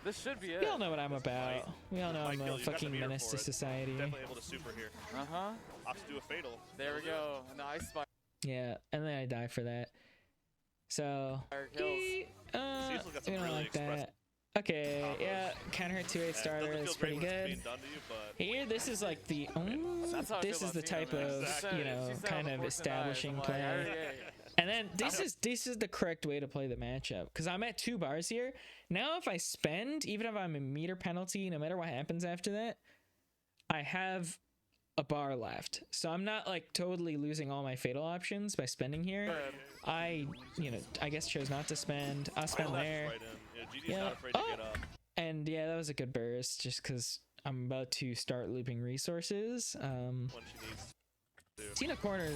this should be it. We all know what I'm about. We all know Might I'm kill a you. Got the fucking meter menace for to it. society. Definitely able to super here. Uh-huh. Opts to do a fatal. There we go. Nice spike. Yeah, and then I die for that. So, Kills. Cecil got some we don't really like expressive that. Okay, combos. yeah, counter hit 2-8 starter Doesn't is feel pretty great when it's good. being done to you, but Here, this is like the That's how I this feel is the about type Tina, man. of Exactly. She said kind on of the 14 eyes, establishing I'm like, play. "Hey." And then this is the correct way to play the matchup because I'm at 2 bars here. Now if I spend, even if I'm in meter penalty, no matter what happens after that, I have a bar left. So I'm not like totally losing all my fatal options by spending here. Good. I guess chose not to spend. I'll spend left there. right in. GD's Yeah. not afraid to get up. And yeah, that was a good burst just because I'm about to start looping resources. When she needs to. Tina corner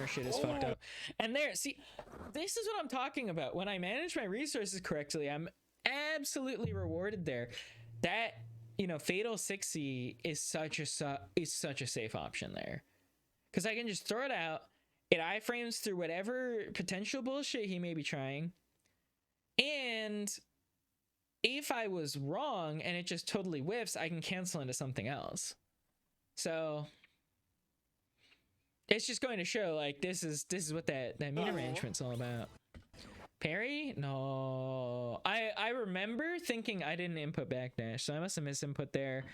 shit is fucked up. And see, this is what I'm talking about. When I manage my resources correctly, I'm absolutely rewarded there. That, fatal 60 is such a safe option there. Because I can just throw it out. It iframes through whatever potential bullshit he may be trying. And if I was wrong and it just totally whiffs, I can cancel into something else. So it's just going to show like this is what that meter management's all about. Parry? No. I remember thinking I didn't input backdash, so I must have misinput there.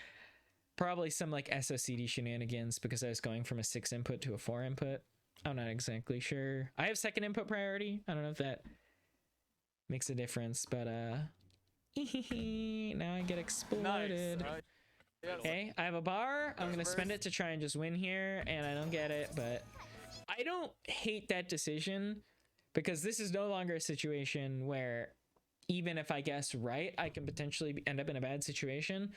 Probably some like SOCD shenanigans because I was going from a 6 input to a 4 input. I'm not exactly sure. I have second input priority. I don't know if that makes a difference, but now I get exploited. Nice. Yep. Okay, I have a bar. I'm gonna spend it to try and just win here, and I don't get it, but I don't hate that decision because this is no longer a situation where even if I guess right, I can potentially end up in a bad situation.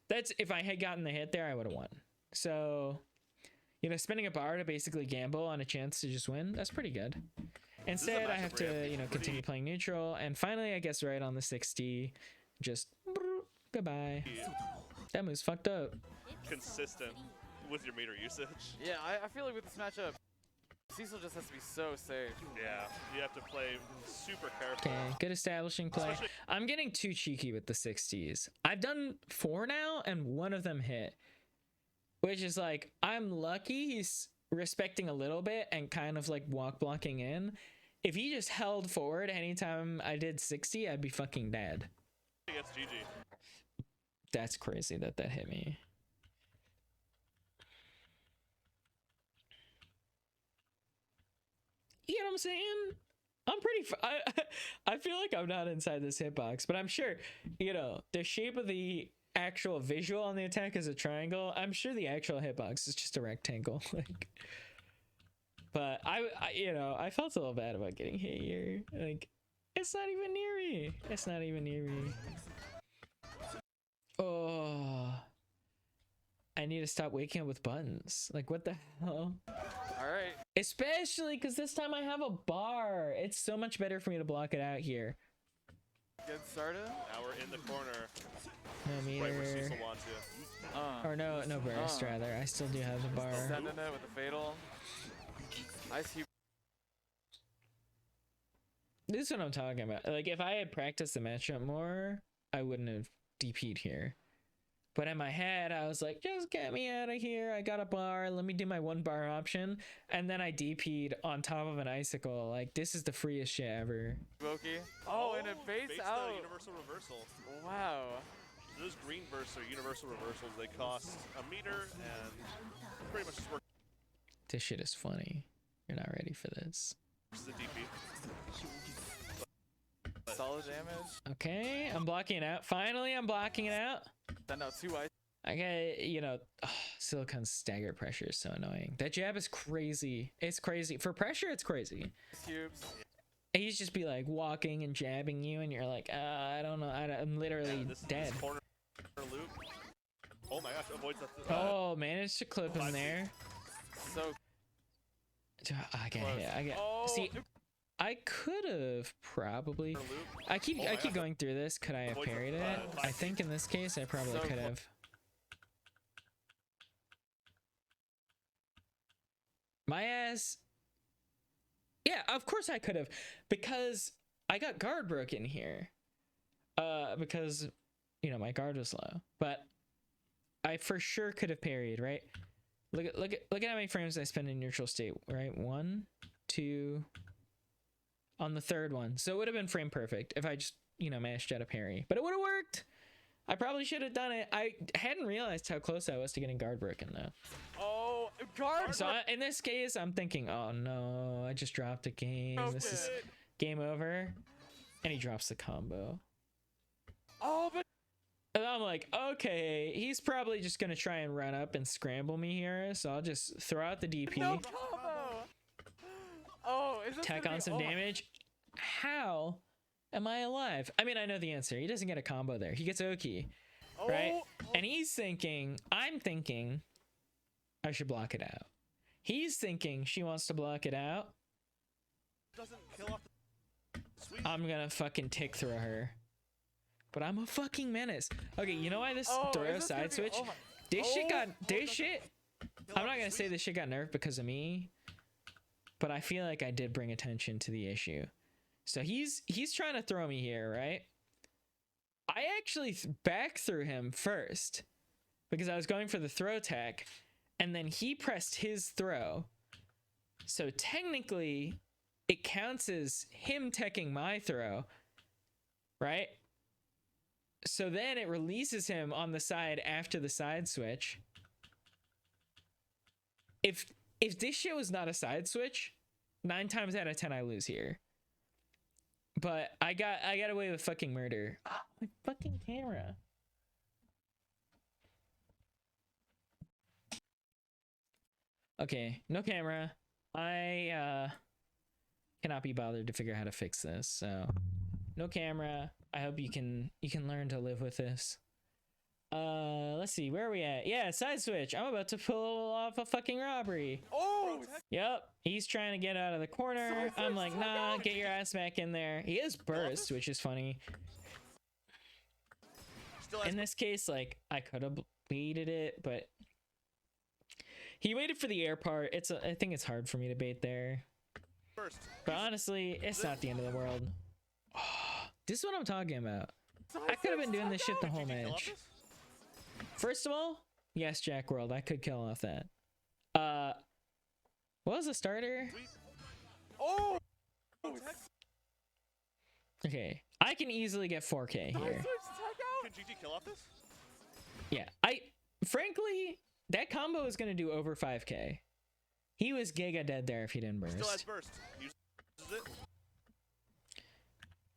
That's if I had gotten the hit there, I would have won. So, spending a bar to basically gamble on a chance to just win, that's pretty good. Instead, I have to, continue playing neutral, and finally I guess right on the 60, just goodbye. That move's fucked up. Consistent with your meter usage. Yeah, I feel like with this matchup, Cecil just has to be so safe. Yeah, you have to play super careful. Okay, good establishing play. Especially- I'm getting too cheeky with the 60s. I've done 4 now, and one of them hit. Which is like, I'm lucky he's respecting a little bit and kind of like walk blocking in. If he just held forward anytime I did 60, I'd be fucking dead. It's GG. That's crazy that hit me. You know what I'm saying? I'm pretty. I feel like I'm not inside this hitbox, but I'm sure, the shape of the actual visual on the attack is a triangle. I'm sure the actual hitbox is just a rectangle. But I felt a little bad about getting hit here. Like, it's not even near me. It's not even near me. Oh, I need to stop waking up with buttons. Like, what the hell? All right. Especially because this time I have a bar. It's so much better for me to block it out here. Good started. Now we're in the corner. No Right where meter. Cecil wants you. Or no burst rather. I still do have the bar. Sending it with the fatal. I see. This is what I'm talking about. Like, if I had practiced the matchup more, I wouldn't have DP'd here. But in my head, I was like, just get me out of here. I got a bar. Let me do my 1 bar option. And then I DP'd on top of an icicle. Like, this is the freest shit ever. Loki. Oh, and a base out. The universal reversal. Wow. Those green bursts are universal reversals. They cost a meter and pretty much just work. This shit is funny. You're not ready for this. The DP. Solid damage. Okay, I'm blocking it out. Finally, I'm blocking it out. Send out 2 ice. I got, you know, Silicon's stagger pressure is so annoying. That jab is crazy. It's crazy. For pressure, it's crazy. Cubes. He's just be like walking and jabbing you, and you're like, I don't know. I'm literally dead. This corner loop. Oh my gosh, avoids that. Oh, managed to clip him there. So I got hit. I got. Oh. See, I could have probably. I keep going through this. Could I have parried it? I think in this case, I probably could have. My ass. Yeah, of course I could have, because I got guard broken here. Because, you know, my guard was low, but I for sure could have parried, right? Look at how many frames I spend in neutral state, right? 1, 2, on the 3rd one. So it would have been frame perfect if I just, you know, mashed out a parry, but it would have worked. I probably should have done it. I hadn't realized how close I was to getting guard broken though. Oh, guard. So in this case, I'm thinking, oh no, I just dropped a game. This is game over. And he drops the combo. Oh, but. And I'm like, okay, he's probably just gonna try and run up and scramble me here. So I'll just throw out the DP. No combo. Oh, is this Tack on some damage. How am I alive? I mean, I know the answer. He doesn't get a combo there. He gets Oki, right? And he's thinking, I'm thinking, I should block it out. He's thinking she wants to block it out. Doesn't kill off the sweep. I'm gonna fucking tick throw her. But I'm a fucking menace. Okay, you know why this throw side switch? This shit got, I'm not gonna say this shit got nerfed because of me, but I feel like I did bring attention to the issue. So he's trying to throw me here, right? I actually back threw him first because I was going for the throw tech, and then he pressed his throw. So technically, it counts as him teching my throw, right? So then it releases him on the side after the side switch. If this shit was not a side switch, 9 times out of 10 I lose here. But I got away with fucking murder. Oh, my fucking camera. Okay, no camera. I cannot be bothered to figure out how to fix this. So, no camera. I hope you can learn to live with this. Let's see, where are we at? Yeah, side switch. I'm about to pull off a fucking robbery. Oh, yep, he's trying to get out of the corner. I'm like, nah, get your ass back in there. He is burst, which is funny. In this case, like, I could have baited it, but he waited for the air part. I think it's hard for me to bait there. But honestly, it's not the end of the world. This is what I'm talking about. I could have been doing this shit the whole match. First of all, yes, Jack World, I could kill off that. What was the starter? oh. Okay, I can easily get 4K here. Can GG kill off this? Yeah, frankly, that combo is gonna do over 5K. He was giga dead there if he didn't burst. Still has burst. Uses it.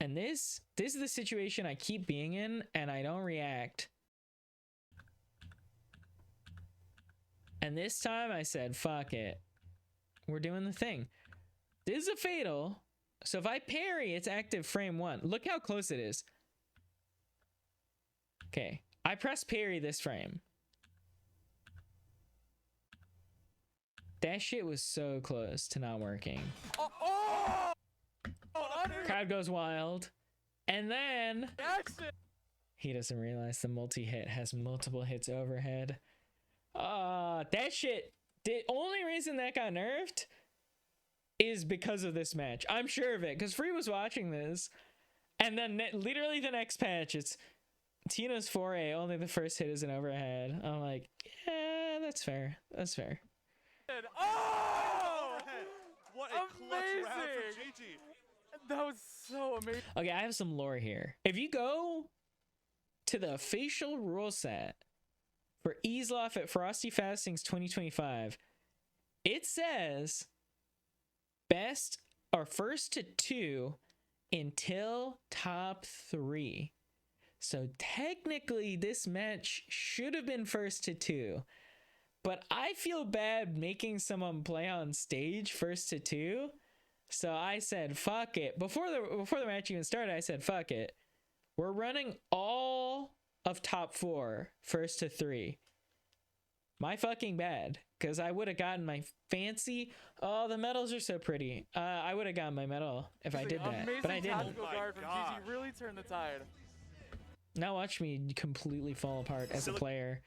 And this is the situation I keep being in, and I don't react. And this time I said, fuck it. We're doing the thing. This is a fatal. So if I parry, it's active frame 1. Look how close it is. Okay. I press parry this frame. That shit was so close to not working. Crowd goes wild. And then he doesn't realize the multi-hit has multiple hits overhead. That shit, the only reason that got nerfed is because of this match. I'm sure of it because Free was watching this, and then literally the next patch, it's Tina's 4A. Only the first hit is an overhead. I'm like, yeah, that's fair. That's fair. Oh! What a clutch round from Gigi. That was so amazing. Okay, I have some lore here. If you go to the official rule set for Easeloff at Frosty Faustings 2025, it says best or first to 2 until top 3. So technically this match should have been first to 2, but I feel bad making someone play on stage first to 2. So I said, fuck it. Before the match even started, I said, fuck it. We're running all of top 4 first to 3. My fucking bad. Because I would have gotten my fancy... Oh, the medals are so pretty. I would have gotten my medal if I did that. But I didn't. Tactical guard from Gigi really turned the tide. Now watch me completely fall apart as a player.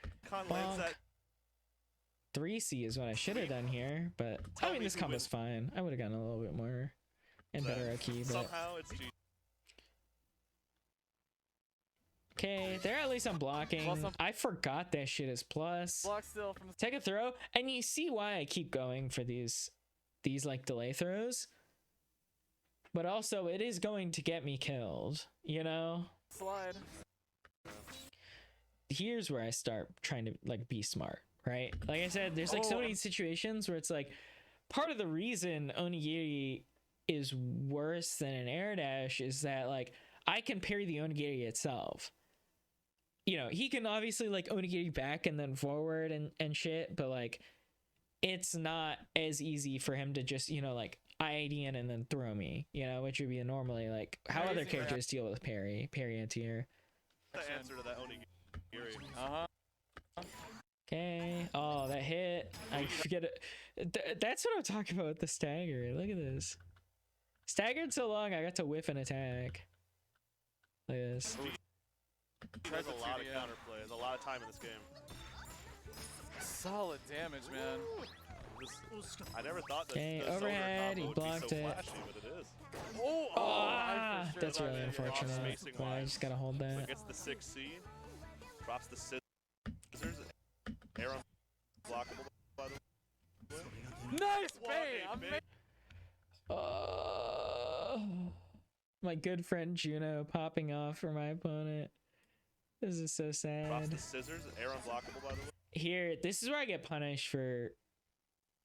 3C is what I should have done here, but I mean this combo's fine. I would have gotten a little bit more and better key, but somehow it's G. Okay, there at least I'm blocking. I forgot that shit is plus. Block still from the Take a throw, and you see why I keep going for these like delay throws. But also it is going to get me killed, you know? slide. Here's where I start trying to like be smart. Right? Like I said, there's like so many situations where it's like part of the reason onigiri is worse than an air dash is that like I can parry the onigiri itself. You know, he can obviously like onigiri back and then forward and shit, but like it's not as easy for him to just, you know, like ID and then throw me, you know, which would be normally like how other characters deal with parry anti-air. The answer to that onigiri. Okay. Oh, that hit. I forget it. That's what I'm talking about with the stagger. Look at this. Staggered so long, I got to whiff an attack. Look at this. There's a lot of counterplay. There's a lot of time in this game. Solid damage, man. I never thought that. Okay, overhead. He blocked it. Flashy, but it is. Oh, that's really unfortunate. But I just gotta hold that. So gets the 6C, drops the scissors. Arrow blockable by the way. Nice bait! My good friend Juno popping off for my opponent. This is so sad. Drops the scissors, arrow blockable by the way. Here, this is where I get punished for,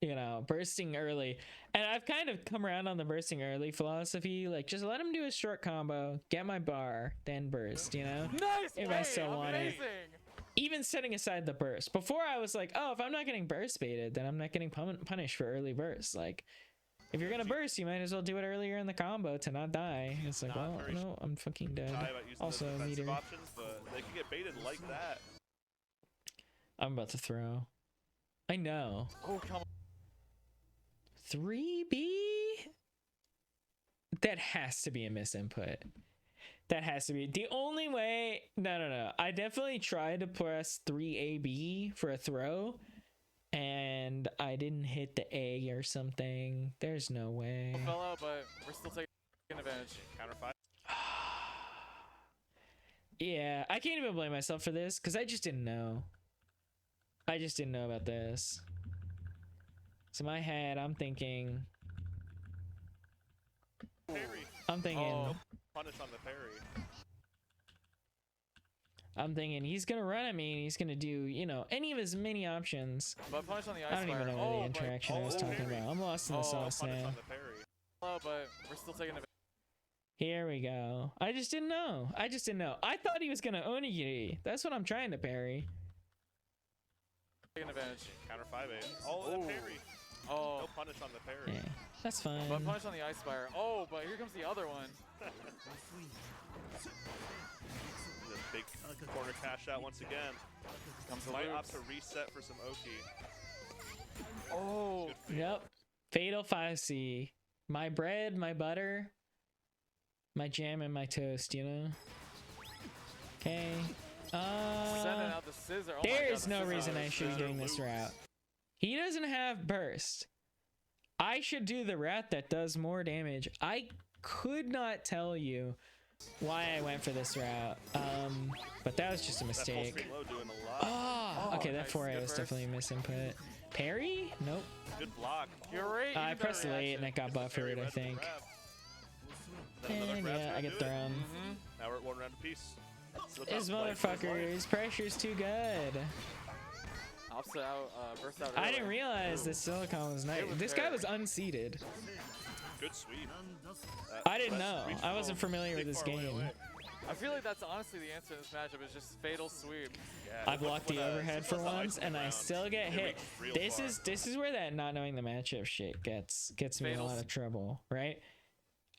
you know, bursting early. And I've kind of come around on the bursting early philosophy. Like, just let him do a short combo, get my bar, then burst, you know? Nice if I still want it. Even setting aside the burst. Before I was like, oh, if I'm not getting burst baited, then I'm not getting punished for early burst. Like, if you're gonna burst, you might as well do it earlier in the combo to not die. It's like, well, no, I'm fucking dead. Also, meter. Options, but they can get baited like that. I'm about to throw. I know. Oh, come on. 3B? That has to be a misinput. That has to be the only way. No. I definitely tried to press 3AB for a throw, and I didn't hit the A or something. There's no way. Fell out, but we're still taking advantage. Counter 5. Yeah, I can't even blame myself for this because I just didn't know. I just didn't know about this. So in my head, I'm thinking. Parry. I'm thinking. No punish on the parry. I'm thinking he's gonna run at me and he's gonna do, you know, any of his many options. But punish on the ice I don't even know what the interaction I was talking about. I'm lost in the sauce now. But we're still taking advantage. Here we go. I just didn't know. I thought he was gonna onigiri. That's what I'm trying to parry. Taking advantage. Counter 5A. Oh, the parry. Oh. No punish on the parry. Yeah, that's fine. But punish on the ice fire. Oh, but here comes the other one. The big corner cash out once again. Comes the Might loops. opt to reset for some Oki. Oh. Yep. Fatal 5C. My bread, my butter, my jam, and my toast, you know? Okay. Sending out the scissor. Oh there my God, is no reason I should be doing this loops. route. He doesn't have burst. I should do the route that does more damage. I could not tell you why I went for this route, but that was just a That full mistake. screen low doing a lot. Oh, okay, that nice. 4A Good was burst. definitely a misinput. Parry? Nope. Good block. You're right. I even pressed better late and reaction. it got Very buffered, I red with the think. grab. Then another And grab's yeah, gonna I get do it. thrown. Now we're at 1 round apiece. This motherfucker, his pressure's too good. Opposite out, burst out. I early. didn't realize this silicon was nice. was This guy very- was unseated. Good sweep. I didn't know. I wasn't familiar with this game. I feel like that's honestly the answer to this matchup is just fatal sweep. I blocked the overhead for once, and I still get hit. This is where that not knowing the matchup shit gets me in a lot of trouble, right?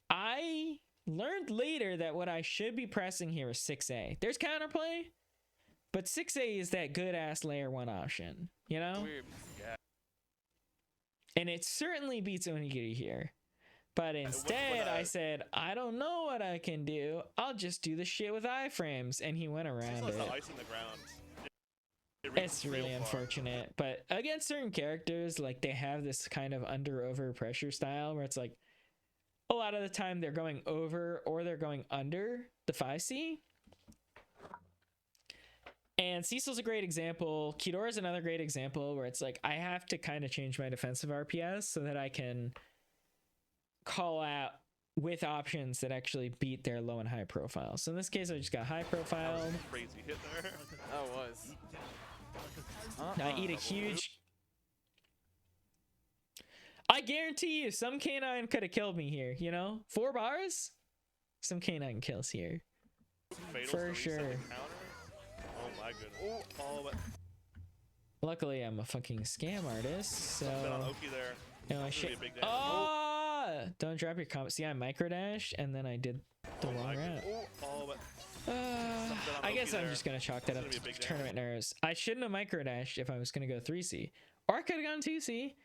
I learned later that what I should be pressing here is 6A. There's counterplay, but 6A is that good ass layer 1 option, you know? Sweep. And it certainly beats Onigiri here. But instead, I said, I don't know what I can do. I'll just do the shit with iframes. And he went around It's it. the ice in the ground. It's really unfortunate. But against certain characters, like they have this kind of under-over pressure style where it's like a lot of the time they're going over or they're going under the 5C. And Cecil's a great example. Kidora's another great example where it's like I have to kind of change my defensive RPS so that I can call out with options that actually beat their low and high profile. So in this case, I just got high profile. Crazy hit there. That was. I eat a huge. I guarantee you, some K9 could have killed me here. You know, 4 bars, some K9 kills here. Fatals For to reset the sure. counter. Oh my goodness. Oh, but Luckily, I'm a fucking scam artist, been on so Oki there. no, I That's gonna shit. be a big damage. Don't drop your combo. See, I microdashed and then I did the wrong my route. goodness. Oh, but I Oki guess I'm there. just gonna chalk that It's up gonna to be a big tournament nerves. I shouldn't have microdashed if I was gonna go 3C, or I could have gone 2C.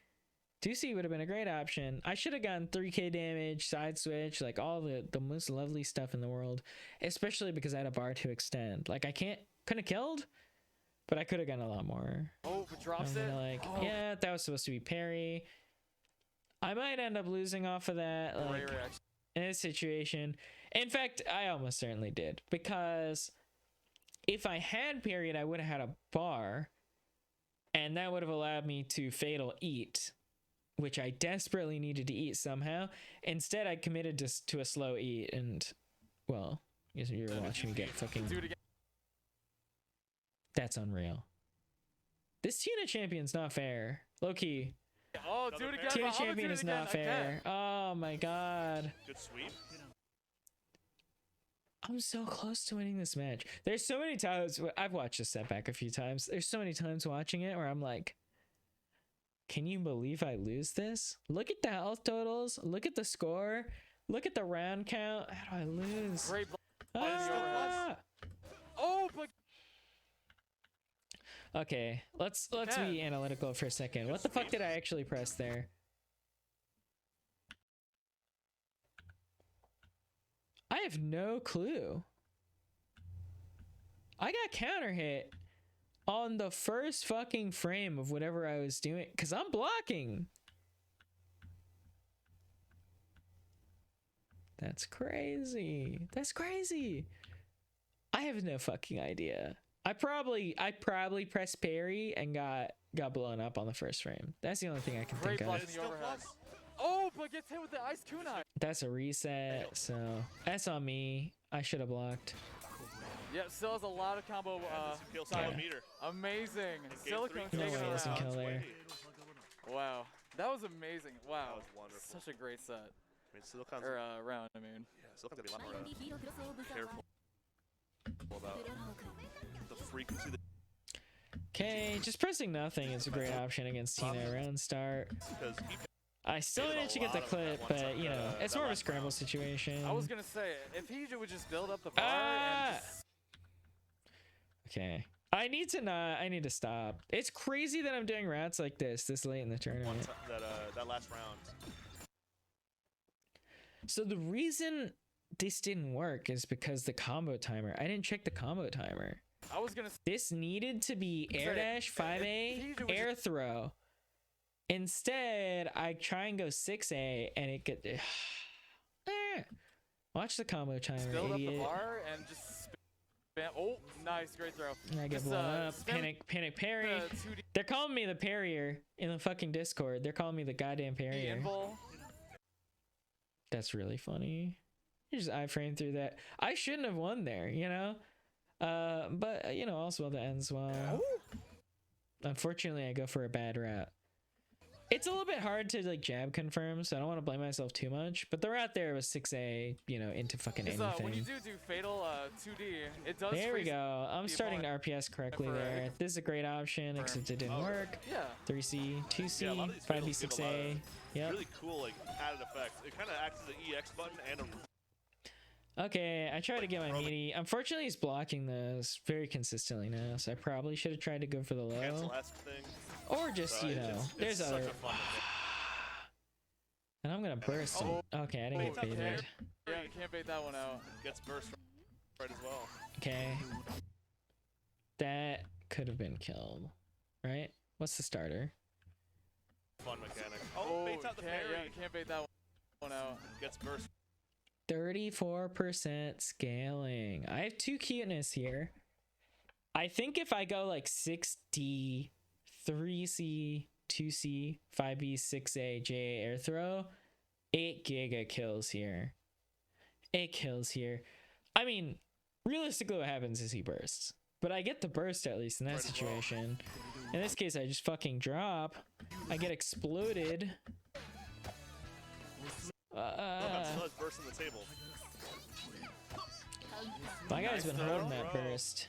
2C would have been a great option. I should have gotten 3k damage, side switch, like all the most lovely stuff in the world, especially because I had a bar to extend. Like I couldn't have killed, but I could have gotten a lot more. Oh, but drops I'm it. gonna, like, Oh. yeah, that was supposed to be parry. I might end up losing off of that. Great Like, reaction. in this situation. In fact, I almost certainly did, because if I had parried, I would have had a bar, and that would have allowed me to fatal eat, which I desperately needed to eat somehow. Instead, I committed to a slow eat, and well, you're watching me get fucking. Do it again. That's unreal. This Tina champion's not fair. Low key. Oh, do it again. Tina I'm gonna champion do it is again. not I fair. can't. Oh my god. good sweep. I'm so close to winning this match. There's so many times I've watched this setback a few times. There's so many times watching it where I'm like, can you believe I lose this? Look at the health totals. Look at the score. Look at the round count. How do I lose? Great block. Ah! Oh, but Okay, let's Yeah. be analytical for a second. What the fuck did I actually press there? I have no clue. I got counter hit on the first fucking frame of whatever I was doing because I'm blocking. That's crazy. That's crazy. I have no fucking idea. I probably pressed parry and got blown up on the first frame. That's the only thing I can great think block of. in the Still overhead. plus. Oh, but gets hit with the ice kunai. That's a reset, so that's on me. I should have blocked. Yeah, still has a lot of combo. Kill Yeah. solid meter. Amazing. Gave Silicone 3 No taking way, it it doesn't around. kill there. Wow, that was amazing. Wow, was wonderful. Such a great set I mean, Silicon's, or round. I mean, yeah, Silicon's gotta be a lot more careful about the frequency. Okay, just pressing nothing is a great option against Tina around start. Because he I still Did a managed to get the lot of clip, that but one you time, know, it's that more of a last scramble round. situation. I was gonna say if he would just build up the bar Ah! and just, Okay. I need to stop. It's crazy that I'm doing routes like this late in the tournament. that last round. So the reason this didn't work is because the combo timer. I didn't check the combo timer. I was gonna. This needed to be air Say, dash, 5A, if he was air throw, Instead, I try and go 6A and it get. Watch the combo timer, Build up the idiot. bar and just spam. Oh, nice, great throw. I get Just, blown up. spam Panic parry. 2D They're calling me the parrier in the fucking Discord. They're calling me the goddamn parrier. invul. That's really funny. You just iframe through that. I shouldn't have won there, you know? But, you know, all's well that ends well. Unfortunately, I go for a bad route. It's a little bit hard to, like, jab confirm, so I don't want to blame myself too much. But the route there was 6A, you know, into fucking anything. When you do fatal 2D, it does There we freeze go. I'm the starting to opponent. RPS correctly For- there. This is a great option, except it didn't work. Yeah. 3C, 2C, Yeah, a lot of these 5B, fails give a lot 6A. of Yep. Really cool, like, added effects. It kind of acts as an EX button and a Okay, I tried to get my meaty. Unfortunately, he's blocking those very consistently now, so I probably should have tried to go for the low. cancel-esque thing. Or just, you know, there's such other... a fun And I'm gonna burst him. Okay, I didn't get baited. Yeah, you can't bait that one out. Gets burst right as well. Okay. That could have been killed, right? What's the starter? Fun mechanic. Oh, baits out the Yeah, parry. you can't bait that one out. Gets burst. 34% scaling. I have 2 cuteness here. I think if I go like 6D, 3C, 2C, 5B, 6A, JA air throw, 8 giga kills here. 8 kills here. I mean, realistically what happens is he bursts. But I get the burst at least in that situation. In this case, I just fucking drop. I get exploded. Still has burst on the table. My guy's been holding that burst.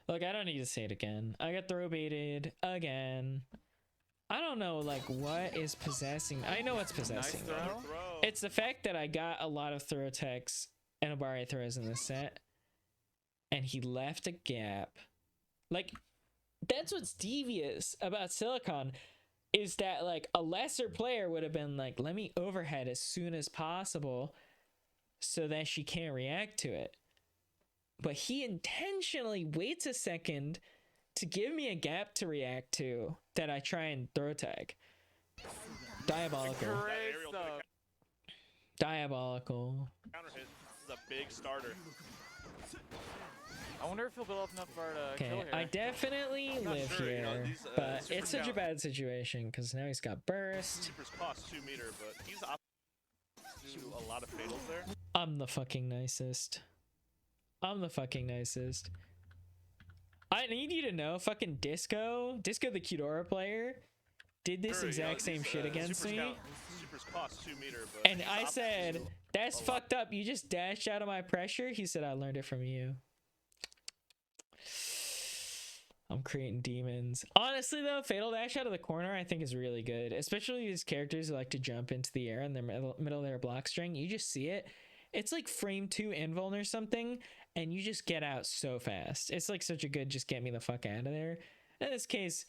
Look, I don't need to say it again. I got throw baited again. I don't know, like, what is possessing. I know what's possessing me. Nice throw. It's the fact that I got a lot of throw techs and Obari throws in this set, and he left a gap. Like, that's what's devious about Silicon, is that, like, a lesser player would have been like, let me overhead as soon as possible so that she can't react to it. But he intentionally waits a second to give me a gap to react to that I try and throw tag. Diabolical. Great stuff. Diabolical. Counter hit. This is a big starter. I wonder if he'll build up enough bar to kill Okay, here. I definitely not live sure, you here, know, these, but super it's such a count. bad situation because now he's got burst. Supers cost 2 meter, but he's up to do a lot of fatals there. I'm the fucking nicest. I'm the fucking nicest. I need you to know, fucking Disco the Qdora player, did this Sure, you know, exact same these, shit against supers me. count- Supers cost 2 meter, but And he's I up said, to that's a lot. fucked up. You just dashed out of my pressure. He said, I learned it from you. I'm creating demons. Honestly, though, Fatal Dash out of the corner I think is really good. Especially these characters who like to jump into the air in the middle of their block string. You just see it. It's like frame 2 invuln or something. And you just get out so fast. It's like such a good just get me the fuck out of there. In this case,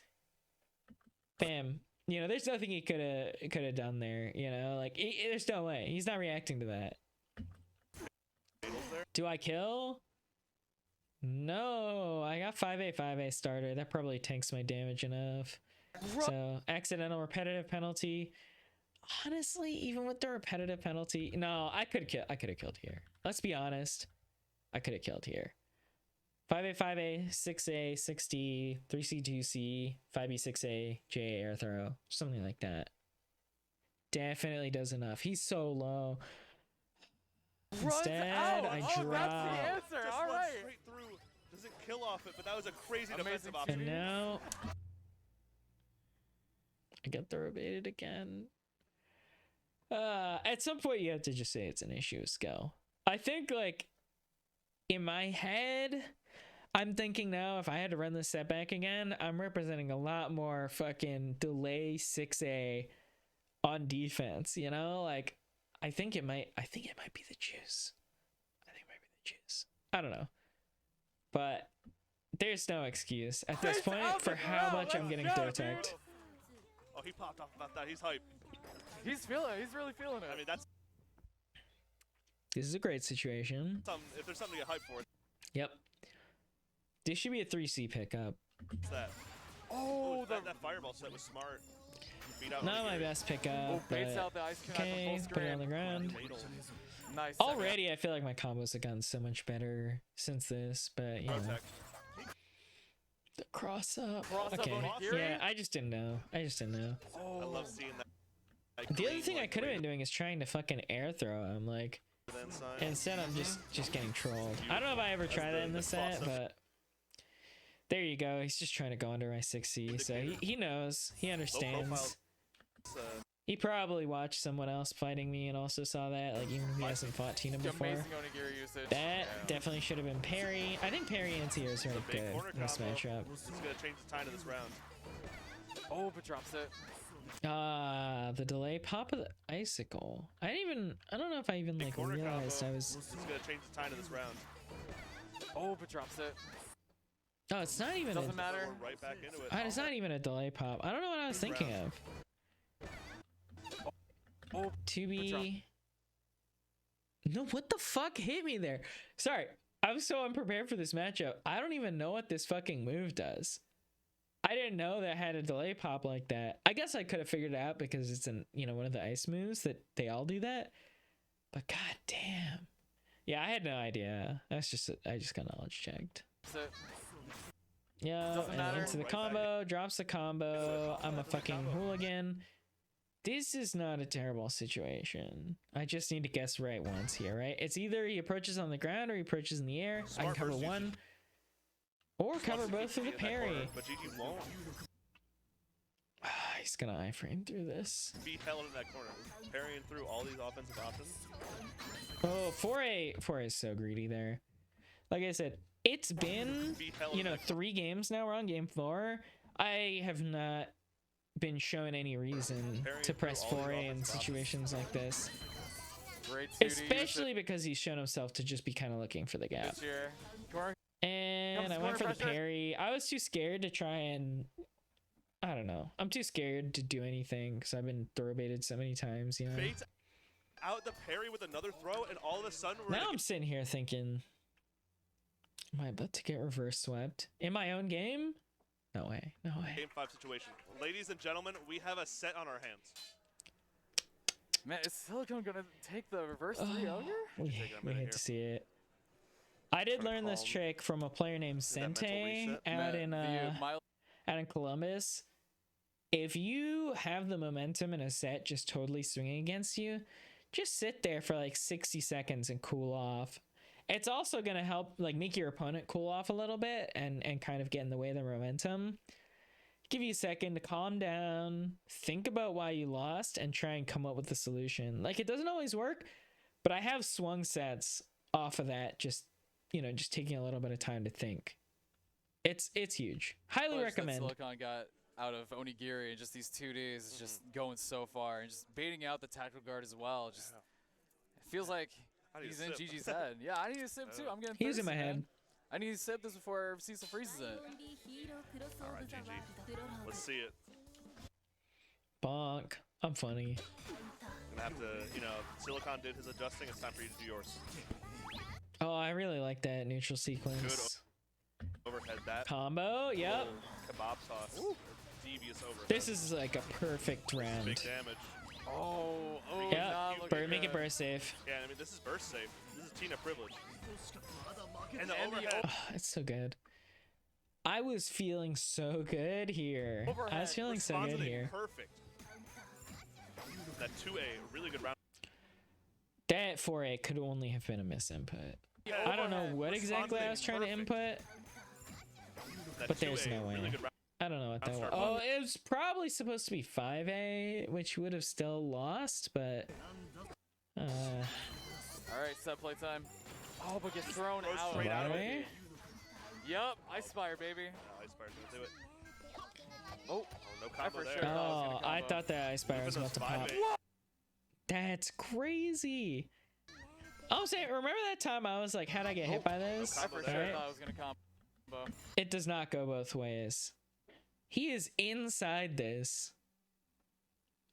bam. You know, there's nothing he could have done there. You know, like there's no way. He's not reacting to that. Fatals there. Do I kill? No, I got 5A starter. That probably tanks my damage enough. So accidental repetitive penalty. Honestly, even with the repetitive penalty, no, I could have killed here. Let's be honest. I could have killed here. 5A, 6A, 6D, 3C, 2C, 5B, 6A, JA air throw, something like that. Definitely does enough. He's so low. Runs Instead, out. I Oh, drop. that's the answer. Just All runs right. straight through. Doesn't kill off it, but that was a crazy Amazing defensive option. And now I got throw baited again. At some point you have to just say it's an issue of skill. I think, like, in my head, I'm thinking now if I had to run this setback again, I'm representing a lot more fucking delay 6A on defense, you know? Like, I think it might be the juice. I think it might be the juice. I don't know. But there's no excuse at this Face point out for the how ground. much I'm Let's getting go, throw dude. teched. Oh, he popped off about that. He's hyped. He's feeling it. He's really feeling it. I mean, that's This is a great situation. if there's something to get hyped for, Yep. This should be a 3C pickup. it's that. Oh, that fireball set was smart. Beat out Not my Onigiri. best pickup, Oh, baits but out the ice cream okay, from full put it on the screen. ground. Nice. Already, I feel like my combos have gotten so much better since this, but you know. Protect. The cross up. Cross up Okay. Onigiri? Yeah, I just didn't know. I I love seeing that. Like, The other clean, thing I like, could have way been doing is trying to fucking air throw him, like. then sign. Instead, I'm just getting trolled. I don't know if I ever tried that in this set, but there you go. He's just trying to go under my 6C, so he knows. He Low understands. profile. He probably watched someone else fighting me and also saw that, like even if he hasn't fought Tina before. Amazing Onigiri usage. That definitely should have been parry. I think parry anti-air is really Big good corner in this combo. matchup. This is gonna change the tide of this round. Oh, but drops it. The delay pop of the icicle. I don't know if I even Big like corner realized combo. I was. This is gonna change the tide of this round. Oh, but drops it. Oh, it's not even. Doesn't matter. We're right back into it. It's not even a delay pop. I don't know what I was thinking of. Oh, To be. No, what the fuck hit me there? Sorry, I'm so unprepared for this matchup. I don't even know what this fucking move does. I didn't know that had a delay pop like that. I guess I could have figured it out because it's one of the ice moves that they all do that. But god damn. Yeah, I had no idea. I just got knowledge checked. that's it. Yeah, Doesn't and matter. into the Right combo, drops the combo. I'm a fucking combo. hooligan. This is not a terrible situation. I just need to guess right once here, right? It's either he approaches on the ground or he approaches in the air. I can Smart cover versus one. Or cover both through the in that corner, parry. But GG won't He's gonna iframe through this. be held in that corner. Parrying through all these offensive options. Oh, 4A is so greedy there. Like I said, it's been, Be held in that 3 games now. We're on game 4. I have not been shown any reason to press 4A in situations like this. Great 2D Especially because he's shown himself to just be kind of looking for the gap. this year. Corner. And Comes I went for corner the pressure. parry. I was too scared to try and... I don't know. I'm too scared to do anything because I've been throw baited so many times, you know? Baits out the parry with another throw, and all of a sudden we're Now in I'm sitting here thinking, am I about to get reverse swept in my own game? No way. No a way. game 5 situation. Ladies and gentlemen, we have a set on our hands. Man, is Silicone gonna take the reverse 3 over? We taking a minute hate here. to see it. I did Trying to learn this calm- trick from a player named that mental Sente reset. out in Milo out in Columbus. If you have the momentum in a set just totally swinging against you, just sit there for like 60 seconds and cool off. It's also going to help like make your opponent cool off a little bit and kind of get in the way of their momentum. Give you a second to calm down, think about why you lost, and try and come up with a solution. Like, it doesn't always work, but I have swung sets off of that, just taking a little bit of time to think. It's huge. Highly push recommend. that Silicon got out of Onigiri in just these 2 days is just going so far and just baiting out the tactical guard as well. Just it feels like I need he's a in sip. Gigi's head. Yeah, I need a sip too. I'm getting He's in thirsty, my man. head. I need to sip this before Cecil freezes it. All right, GG. Let's see it. Bonk. I'm funny. Gonna have to, Silicon did his adjusting. It's time for you to do yours. Oh, I really like that neutral sequence. Overhead that. Combo, yep. Kebab sauce. Devious overhead. This is like a perfect Big round. damage. Oh, Yeah, not looking make it good. burst safe. Yeah, I mean, this is burst safe. This is Tina privilege. And the And the overhead. Oh, it's so good. I was feeling so good here. I Overhead. was feeling so good Responsibly here. perfect. That 2A, really good round. That 4A could only have been a misinput. I don't know Overhead. what exactly I was trying to Perfect. input. That But there's 2A, no way. Really good round. I don't know what that was. Start Oh, it was probably supposed to be 5A, which would have still lost, but... All right, set play time. Oh, but gets thrown Throws out. straight out of Why? it. Yup, Ice Spire, baby. No, Ice Fire's gonna do it. Oh, No combo for there. sure. Oh, gonna I combo. thought that Ice Fire was Even about to those pop. 5A. That's crazy. I'm saying, remember that time I was like, how'd I get hit by this? I combo for there. sure Alright. thought I was gonna combo. It does not go both ways. He is inside this.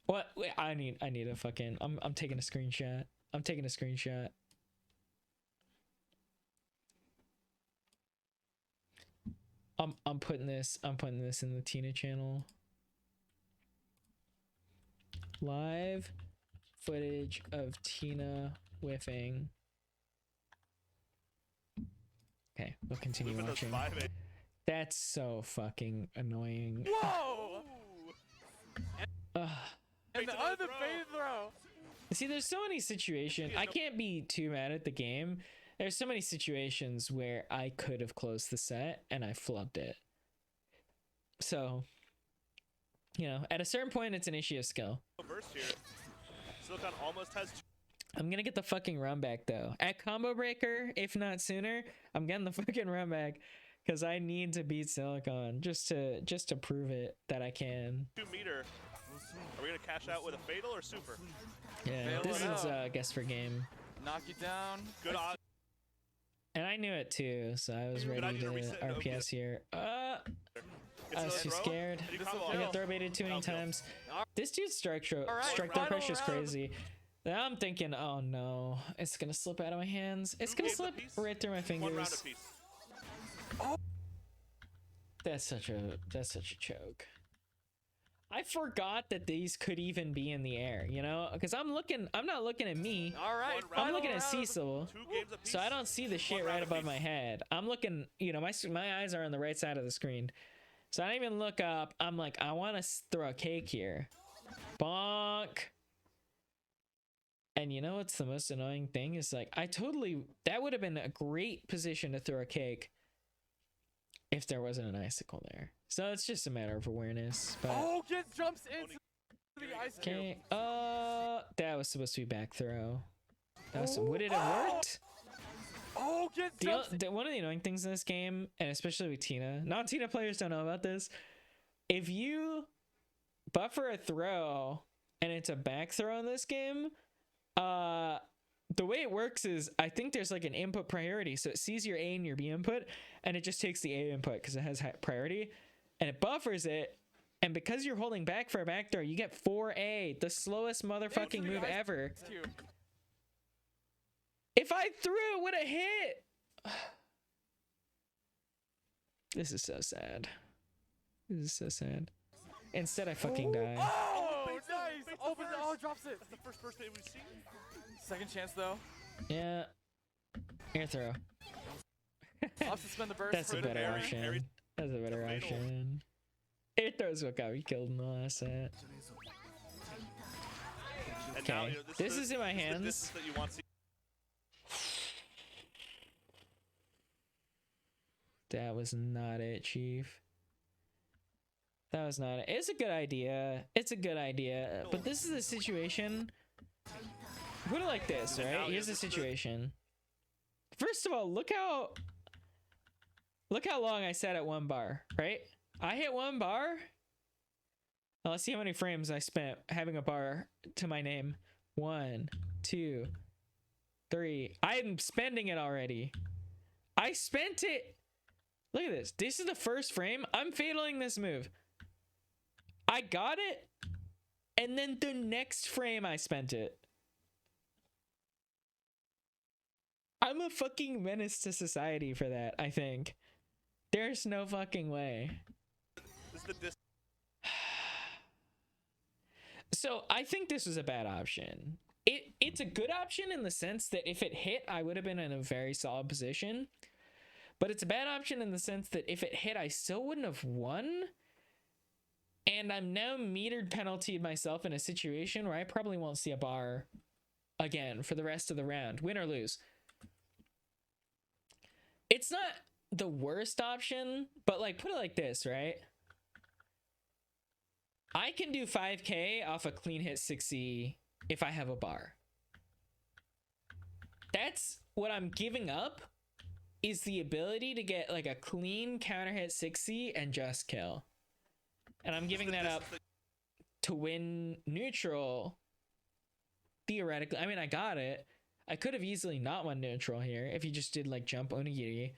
What? Wait, I need a fucking. I'm taking a screenshot. I'm taking a screenshot. I'm putting this in the Tina channel. Live footage of Tina whiffing. Okay, we'll continue watching. That's so fucking annoying. Whoa! Ugh. And the other fade throw. See, there's so many situations. I can't be too mad at the game. There's so many situations where I could have closed the set and I flubbed it. So, you know, at a certain point, it's an issue of skill. Silicon almost has. I'm gonna get the fucking run back though. At combo breaker, if not sooner, I'm getting the fucking run back because I need to beat Silicon just to prove it that I can. 2 meter. Are we gonna cash out with a fatal or super? Yeah, Fail this it is out. guess for game. Knock you down. Good odds. And I knew it too, so I was ready to RPS here. I was too scared. I got throw baited too many times. This dude's strike throw pressure is crazy. Now I'm thinking, oh no, it's gonna slip out of my hands. It's gonna slip right through my fingers. That's such a choke. I forgot that these could even be in the air, you know, because I'm not looking at me. All right. I'm looking at Cecil, so I don't see the shit right above my head. I'm looking, you know, my eyes are on the right side of the screen, so I don't even look up. I'm like, I want to throw a cake here, bonk. And you know what's the most annoying thing is like that would have been a great position to throw a cake if there wasn't an icicle there. So it's just a matter of awareness. But Oh, get jumps into the ice cube. okay. That was supposed to be back throw. That was would it have worked? Oh, get jumps. One of the annoying things in this game, and especially with Tina, non-Tina players don't know about this. If you buffer a throw and it's a back throw in this game, the way it works is I think there's like an input priority, so it sees your A and your B input and it just takes the A input because it has high priority and it buffers it, and because you're holding back for a back throw you get 4A, the slowest motherfucking move ever. If I threw it would have hit. This is so sad. Instead I fucking die. Oh, nice. Open it. Oh, drops it. That's the first bait we've seen. Second chance though. Yeah. Air throw. I'll suspend the burst. That's a better option. That's a better option. Air throw's what got me killed in the last set. Okay, this is in my hands. That was not it, Chief. That was not it. It's a good idea. It's a good idea. But this is a situation. Put it like this, right? Here's the situation. First of all, look how long I sat at 1 bar, right? I hit 1 bar. Now let's see how many frames I spent having a bar to my name. 1, 2, 3. I'm spending it already. I spent it. Look at this. This is the first frame. I'm fataling this move. I got it. And then the next frame I spent it. I'm a fucking menace to society for that, I think. There's no fucking way. So I think this was a bad option. It's a good option in the sense that if it hit, I would have been in a very solid position. But it's a bad option in the sense that if it hit, I still wouldn't have won. And I'm now metered penaltied myself in a situation where I probably won't see a bar again for the rest of the round, win or lose. It's not the worst option, but like put it like this, right? I can do 5K off a clean hit 6E if I have a bar. That's what I'm giving up, is the ability to get like a clean counter hit 6E and just kill. And I'm giving that up to win neutral. Theoretically, I mean, I got it. I could have easily not won neutral here if he just did like jump onigiri.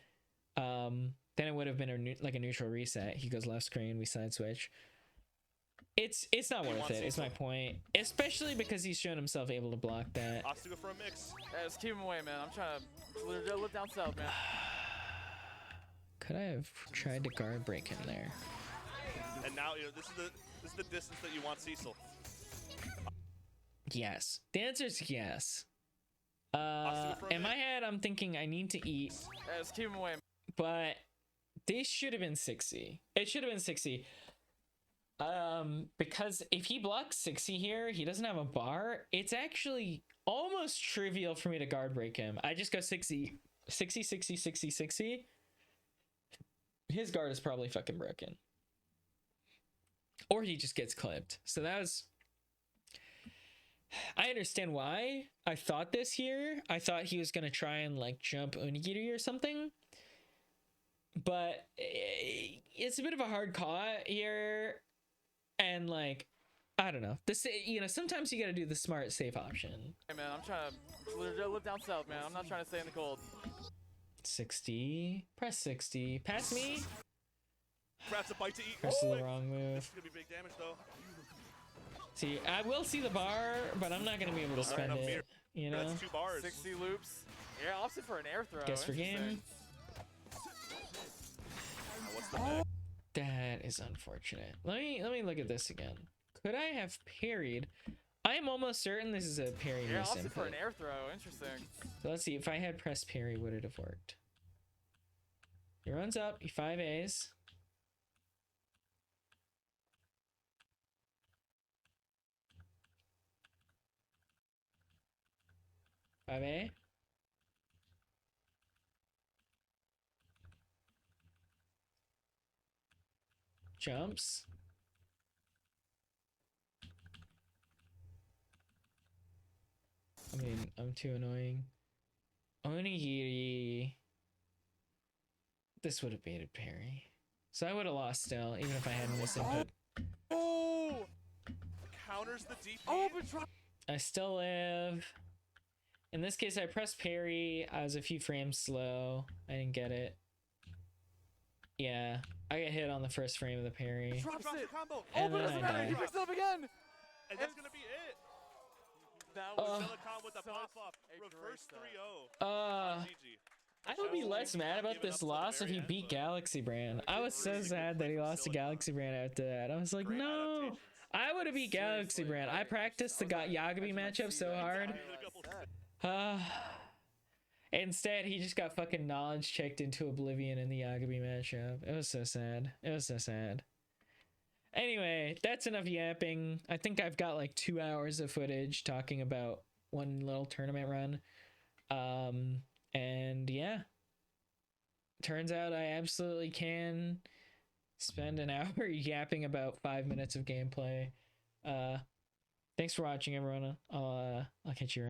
Then it would have been like a neutral reset. He goes left screen, we side switch. It's not worth it. It's my point, especially because he's shown himself able to block that. Has to go for a mix. Yeah, just keep him away, man. I'm trying to live down south, man. Could I have tried to guard break him there? And now, you know, this is the distance that you want Cecil. Yes. The answer is yes. for a In my bit. head, I'm thinking I need to eat, Yeah, just keep him away. but this should have been 60. It should have been 60. Because if he blocks 60 here, he doesn't have a bar. It's actually almost trivial for me to guard break him. I just go 60, 60, 60, 60, 60. His guard is probably fucking broken. Or he just gets clipped. So that was... I understand why I thought this here. I thought he was going to try and like jump Onigiri or something. But it's a bit of a hard call here. And like, I don't know. This, you know, sometimes you got to do the smart, safe option. Hey man, I'm trying to live down south, man. I'm not trying to stay in the cold. 60. Press 60. Pass me. Grabs a bite to eat. Press Oh, the wrong this move. is gonna be big damage though. See, I will see the bar, but I'm not going to be able to spend I'm it. here. You know? That's 2 bars. 60 loops. Yeah, opted for an air throw. Guess for game. Interesting. What's the next? That is unfortunate. Let me look at this again. Could I have parried? I am almost certain this is a parry Yeah, miss opted for input. an air throw. Interesting. So let's see. If I had pressed parry, would it have worked? He runs up. He 5As. Five A. Jumps. I mean, I'm too annoying. Onigiri. This would have baited parry. So I would have lost still, even if I hadn't missed input. Oh! Counters the DP. Oh, but try. I still live. In this case, I pressed parry. I was a few frames slow. I didn't get it. Yeah, I got hit on the first frame of the parry. Drops Drops it. the combo. Oh, And but it then doesn't I matter. He died. picks it up again. And that's gonna be it. That Was was Silicon with the such pop-up. a great Reverse set. 3-0. Uh, GG. I would be Shows less he's mad not about giving this up till the loss if very he end, beat but Galaxy Brand. I was so really sad good that he play from lost to Silicon. Galaxy Brand after that. I was like, Great no. adaptations. I would have beat Galaxy Seriously, Brand. I like, practiced the I was like, Yagami I might matchup see so that hard. entire last set. Instead, he just got fucking knowledge checked into oblivion in the Yagami matchup. It was so sad. It was so sad. Anyway, that's enough yapping. I think I've got like 2 hours of footage talking about one little tournament run. And yeah. Turns out I absolutely can spend an hour yapping about 5 minutes of gameplay. Thanks for watching, everyone. I'll catch you around.